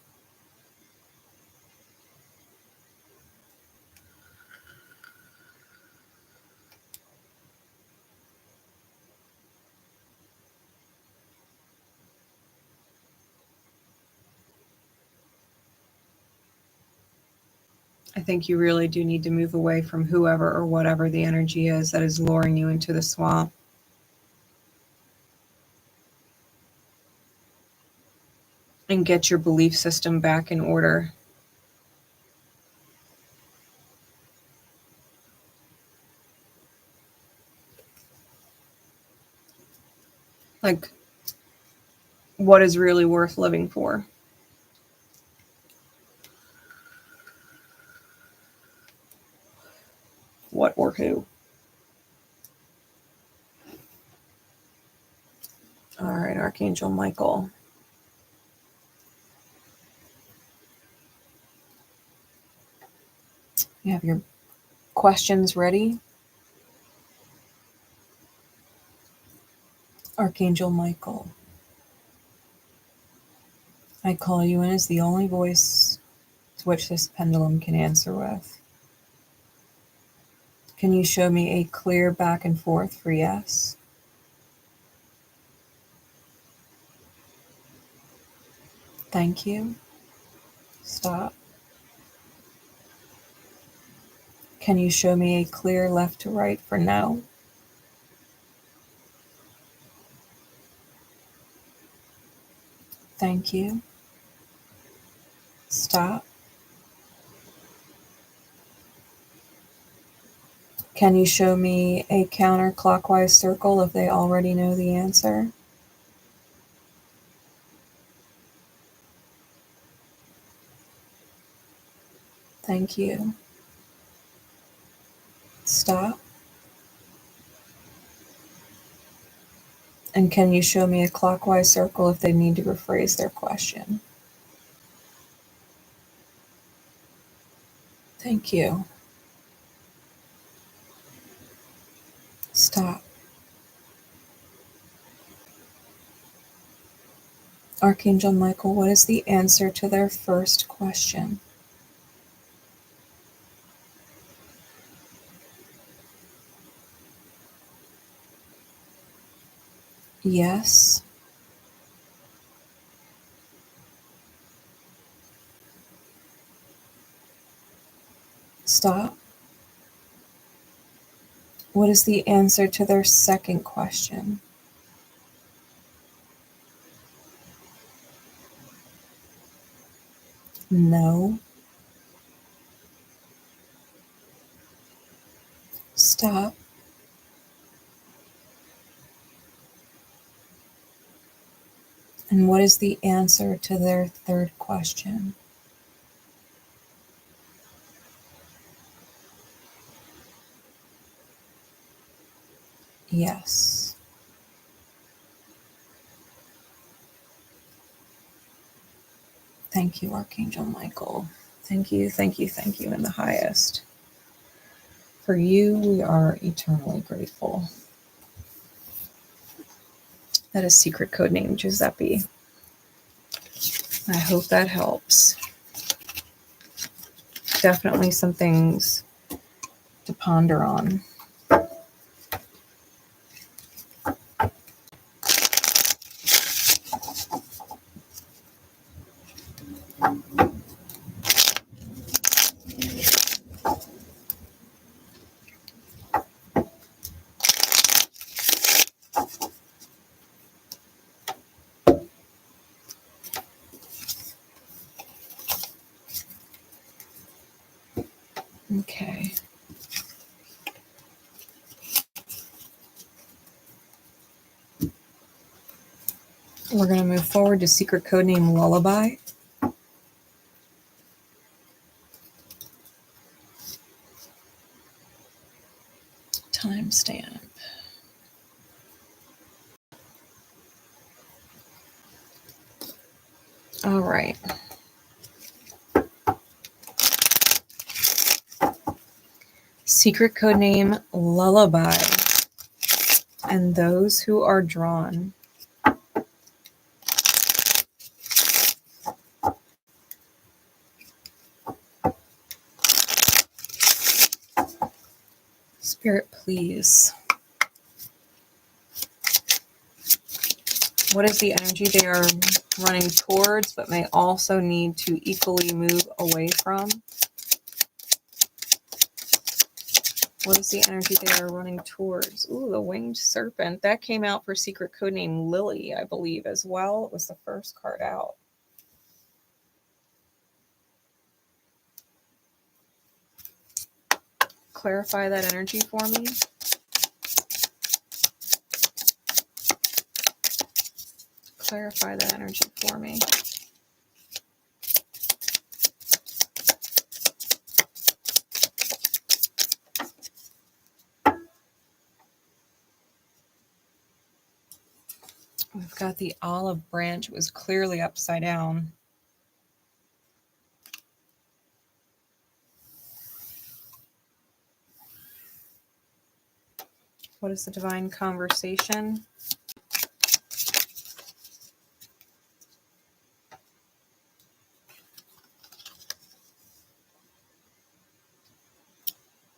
Speaker 1: I think you really do need to move away from whoever or whatever the energy is that is luring you into the swamp. And get your belief system back in order. Like, what is really worth living for? What or who? All right, Archangel Michael. You have your questions ready? Archangel Michael, I call you in as the only voice to which this pendulum can answer with. Can you show me a clear back and forth for yes? Thank you. Stop. Can you show me a clear left to right for no? Thank you. Stop. Can you show me a counterclockwise circle if they already know the answer? Thank you. Stop. And can you show me a clockwise circle if they need to rephrase their question? Thank you. Stop. Archangel Michael, what is the answer to their first question? Yes. Stop. What is the answer to their second question? No. Stop. And what is the answer to their third question? Yes. Thank you, Archangel Michael. Thank you, thank you, thank you in the highest. For you, we are eternally grateful. That is secret code name Giuseppe. I hope that helps. Definitely some things to ponder on. Okay. We're going to move forward to secret code name Lullaby. Timestamp. All right. Secret code name Lullaby. And those who are drawn. Spirit, please. What is the energy they are running towards, but may also need to equally move away from? What is the energy they are running towards? Ooh, the winged serpent. That came out for secret code name Lily, I believe, as well. It was the first card out. Clarify that energy for me. Clarify that energy for me. We've got the olive branch. It was clearly upside down. What is the divine conversation?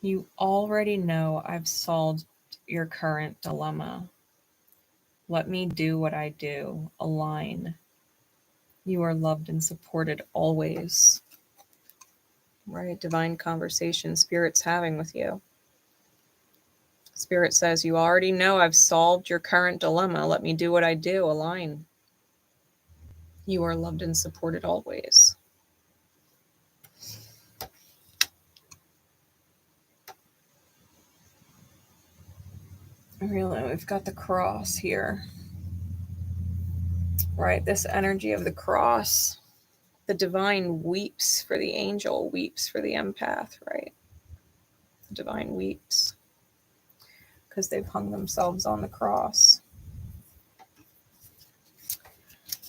Speaker 1: You already know I've solved your current dilemma. Let me do what I do. Align. You are loved and supported always. Right? Divine conversation Spirit's having with you. Spirit says, you already know I've solved your current dilemma. Let me do what I do. Align. You are loved and supported always. Really, we've got the cross here. Right, this energy of the cross. The divine weeps for the angel, weeps for the empath, right? The divine weeps because they've hung themselves on the cross.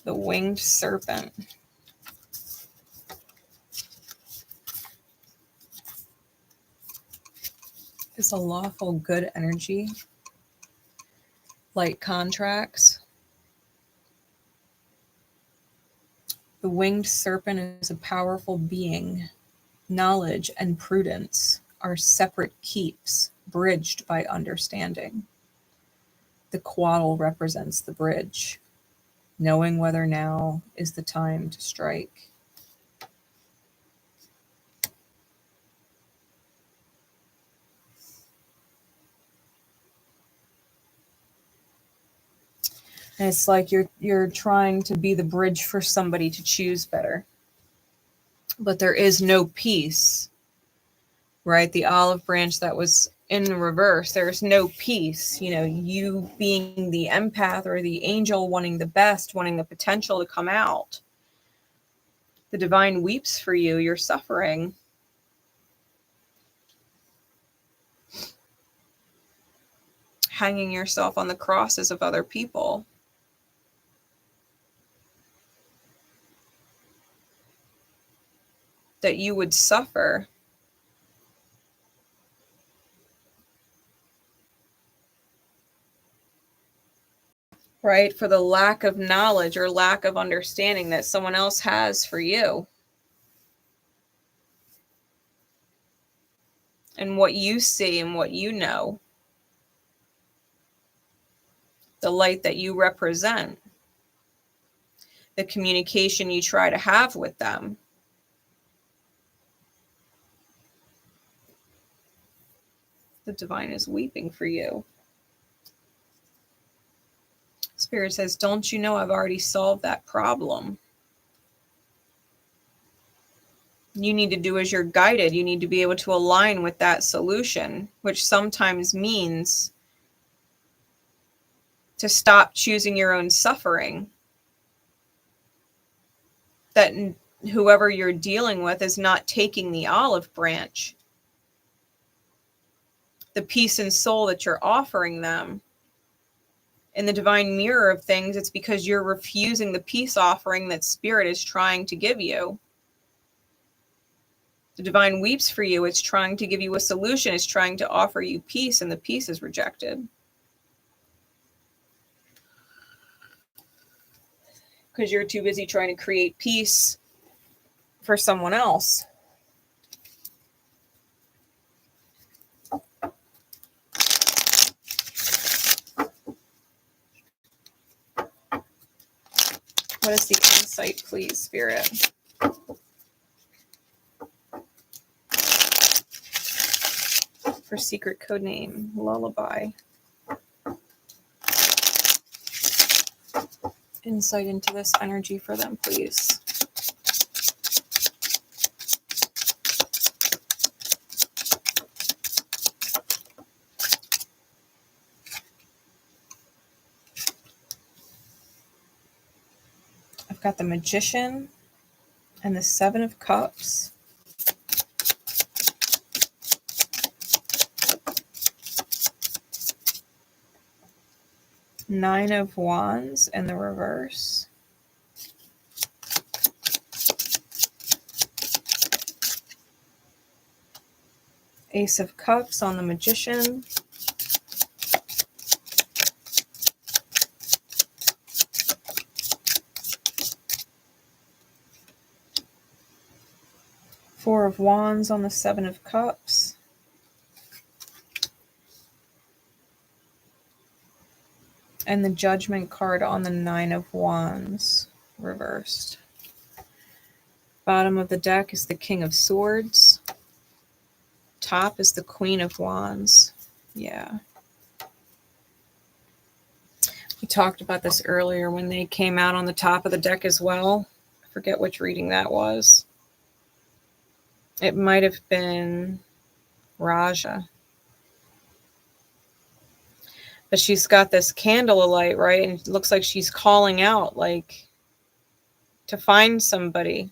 Speaker 1: The winged serpent. Is a lawful good energy. Light contracts. The winged serpent is a powerful being. Knowledge and prudence are separate keeps, bridged by understanding. The quaddle represents the bridge, knowing whether now is the time to strike. And it's like you're trying to be the bridge for somebody to choose better. But there is no peace, right? The olive branch that was in reverse, there's no peace. You know, you being the empath or the angel, wanting the best, wanting the potential to come out. The divine weeps for you. You're suffering. Hanging yourself on the crosses of other people. That you would suffer. Right? For the lack of knowledge or lack of understanding that someone else has for you. And what you see and what you know. The light that you represent. The communication you try to have with them. The divine is weeping for you. Spirit says, don't you know I've already solved that problem? You need to do as you're guided. You need to be able to align with that solution, which sometimes means to stop choosing your own suffering. That whoever you're dealing with is not taking the olive branch. The peace and soul that you're offering them. In the divine mirror of things, it's because you're refusing the peace offering that Spirit is trying to give you. The divine weeps for you. It's trying to give you a solution. It's trying to offer you peace, and the peace is rejected. Because you're too busy trying to create peace for someone else. What is the insight, please, Spirit? For secret code name, Lullaby. Insight into this energy for them, please. I've got the Magician and the Seven of Cups. Nine of Wands in the reverse. Ace of Cups on the Magician. Four of Wands on the Seven of Cups. And the Judgment card on the 9 of Wands, reversed. Bottom of the deck is the King of Swords. Top is the Queen of Wands. Yeah. We talked about this earlier when they came out on the top of the deck as well. I forget which reading that was. It might have been Rajah. But she's got this candle alight, right? And it looks like she's calling out, like, to find somebody.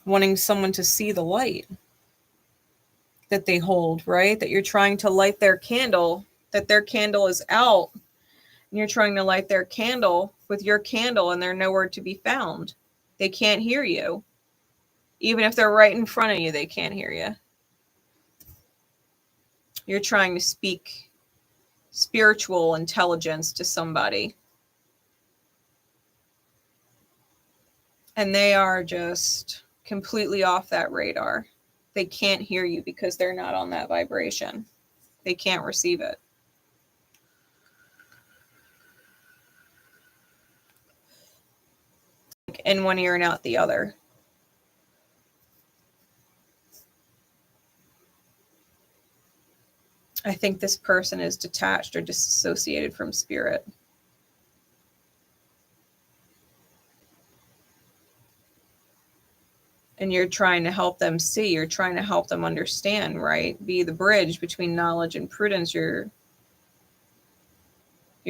Speaker 1: Wanting someone to see the light that they hold, right? That you're trying to light their candle, that their candle is out. And you're trying to light their candle with your candle and they're nowhere to be found. They can't hear you. Even if they're right in front of you, they can't hear you. You're trying to speak spiritual intelligence to somebody. And they are just completely off that radar. They can't hear you because they're not on that vibration. They can't receive it. In one ear and out the other. I think this person is detached or disassociated from spirit. And you're trying to help them see. You're trying to help them understand, right? Be the bridge between knowledge and prudence. You're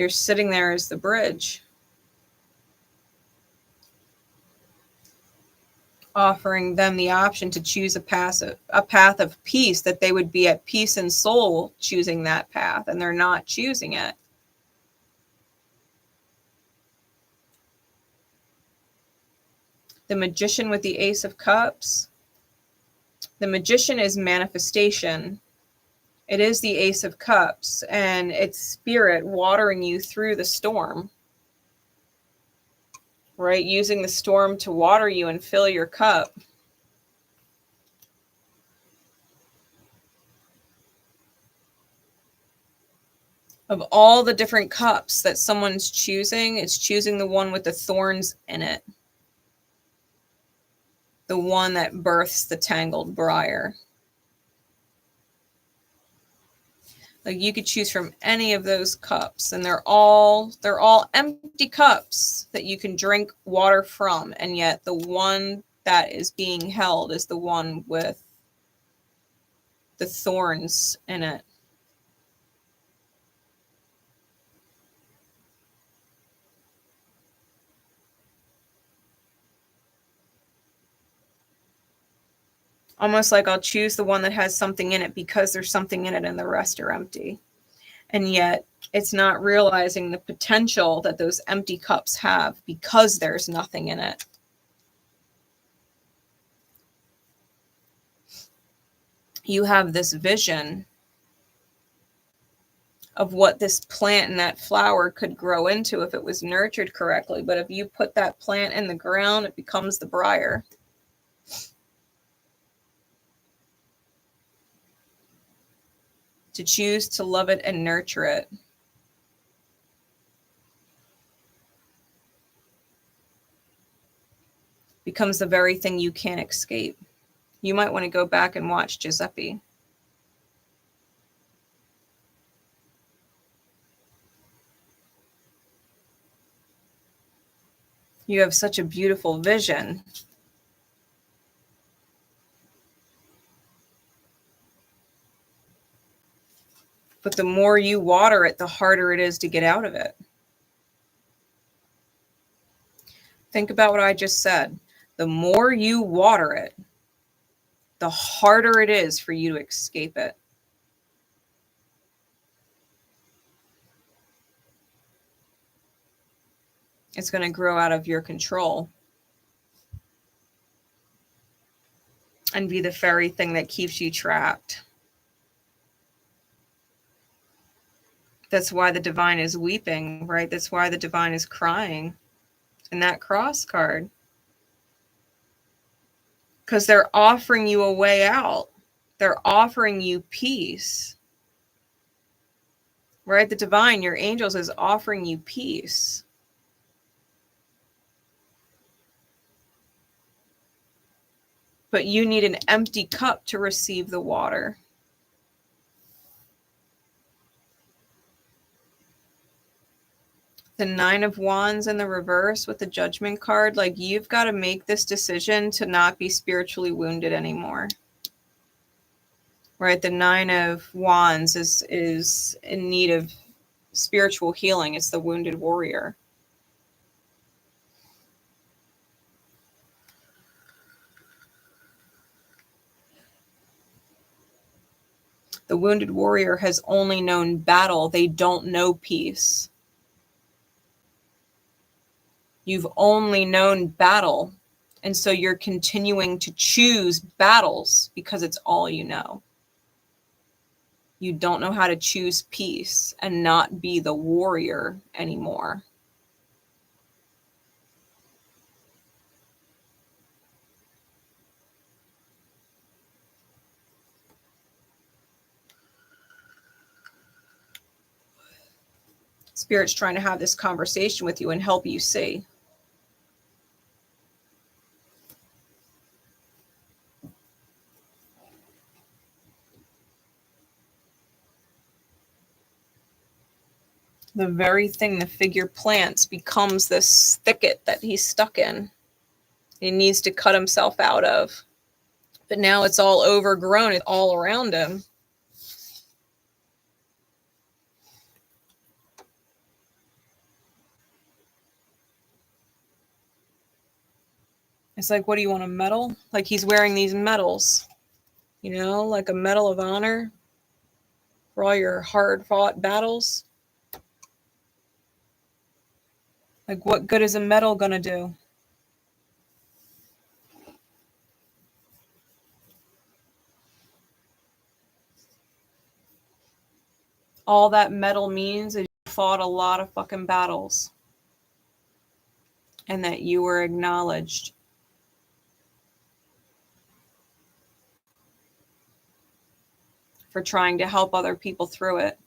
Speaker 1: sitting there as the bridge. Offering them the option to choose a path of peace, that they would be at peace in soul choosing that path, and they're not choosing it. The Magician with the Ace of Cups. The Magician is manifestation. It is the Ace of Cups, and it's spirit watering you through the storm. Right? Using the storm to water you and fill your cup. Of all the different cups that someone's choosing, it's choosing the one with the thorns in it. The one that births the tangled briar. Like, you could choose from any of those cups, and they're all empty cups that you can drink water from, and yet the one that is being held is the one with the thorns in it. Almost like I'll choose the one that has something in it because there's something in it and the rest are empty. And yet it's not realizing the potential that those empty cups have because there's nothing in it. You have this vision of what this plant and that flower could grow into if it was nurtured correctly. But if you put that plant in the ground, it becomes the briar. To choose to love it and nurture it. Becomes the very thing you can't escape. You might want to go back and watch Giuseppe. You have such a beautiful vision. But the more you water it, the harder it is to get out of it. Think about what I just said. The more you water it, the harder it is for you to escape it. It's going to grow out of your control and be the very thing that keeps you trapped. That's why the divine is weeping, right? That's why the divine is crying in that cross card. Because they're offering you a way out. They're offering you peace. right? The divine, your angels, is offering you peace. But you need an empty cup to receive the water. The Nine of Wands in the reverse with the Judgment card, like, you've got to make this decision to not be spiritually wounded anymore. Right? The Nine of Wands is in need of spiritual healing. It's the wounded warrior. The wounded warrior has only known battle. They don't know peace. You've only known battle. And so you're continuing to choose battles because it's all you know. You don't know how to choose peace and not be the warrior anymore. Spirit's trying to have this conversation with you and help you see. The very thing the figure plants becomes this thicket that he's stuck in. He needs to cut himself out of. But now it's all overgrown. It's all around him. It's like, what do you want, a medal? Like, he's wearing these medals, you know, like a medal of honor for all your hard-fought battles. Like, what good is a medal going to do? All that medal means is you fought a lot of fucking battles. And that you were acknowledged. For trying to help other people through it.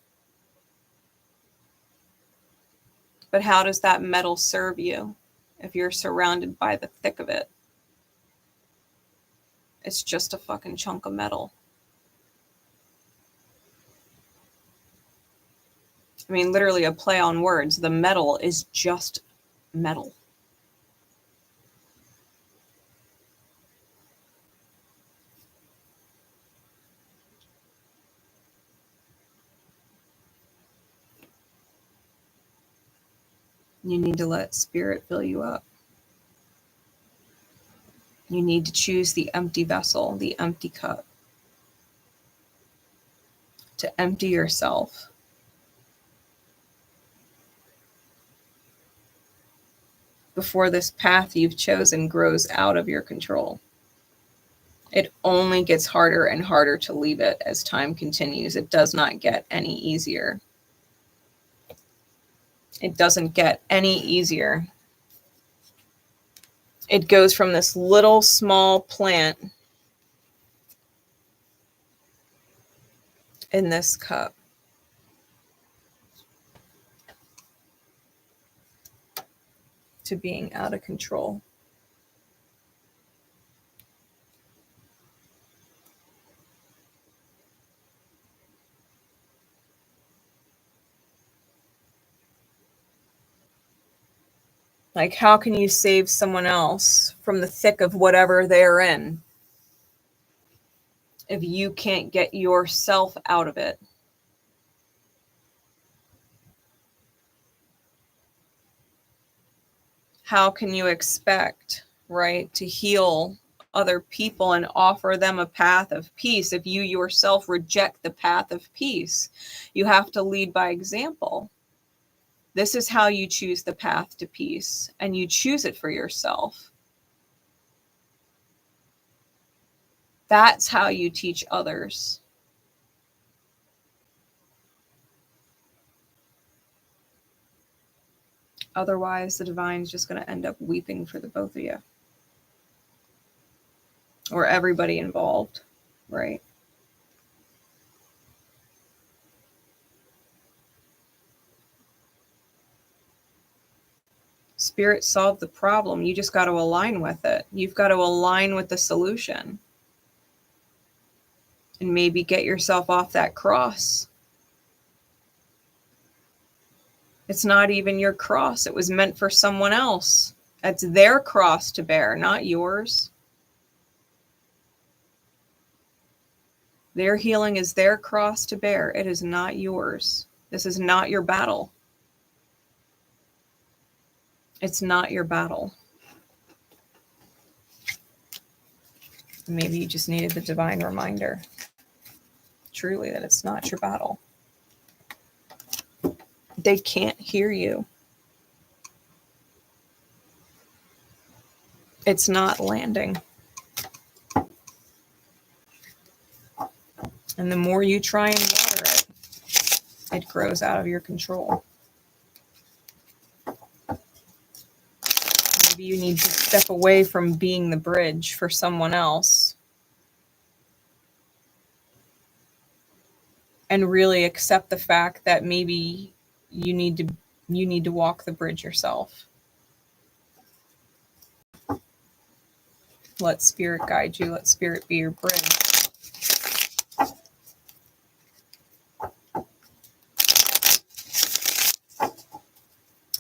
Speaker 1: But how does that medal serve you if you're surrounded by the thick of it? It's just a fucking chunk of metal. I mean, literally a play on words. The metal is just metal. You need to let spirit fill you up. You need to choose the empty vessel, the empty cup. To empty yourself. Before this path you've chosen grows out of your control. It only gets harder and harder to leave it as time continues. It does not get any easier. It doesn't get any easier. It goes from this little small plant in this cup to being out of control. Like, how can you save someone else from the thick of whatever they're in if you can't get yourself out of it? How can you expect, right, to heal other people and offer them a path of peace if you yourself reject the path of peace? You have to lead by example. This is how you choose the path to peace, and you choose it for yourself. That's how you teach others. Otherwise, the divine's just going to end up weeping for the both of you. Or everybody involved, right? Spirit solved the problem. You just got to align with it. You've got to align with the solution. And maybe get yourself off that cross. It's not even your cross. It was meant for someone else. That's their cross to bear, not yours. Their healing is their cross to bear. It is not yours. This is not your battle. It's not your battle. Maybe you just needed the divine reminder, truly, that it's not your battle. They can't hear you. It's not landing. And the more you try and water it, it grows out of your control. Maybe you need to step away from being the bridge for someone else and really accept the fact that maybe you need to walk the bridge yourself. Let Spirit guide you. Let Spirit be your bridge.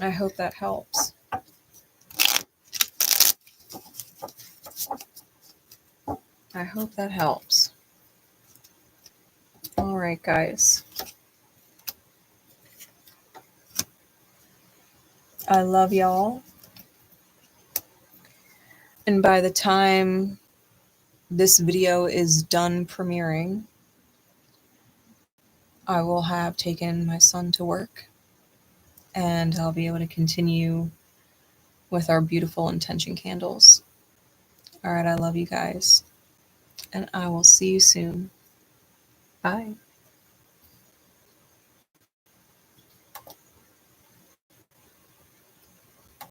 Speaker 1: I hope that helps. I hope that helps. All right, guys. I love y'all. And by the time this video is done premiering, I will have taken my son to work and I'll be able to continue with our beautiful intention candles. All right, I love you guys, and I will see you soon. Bye.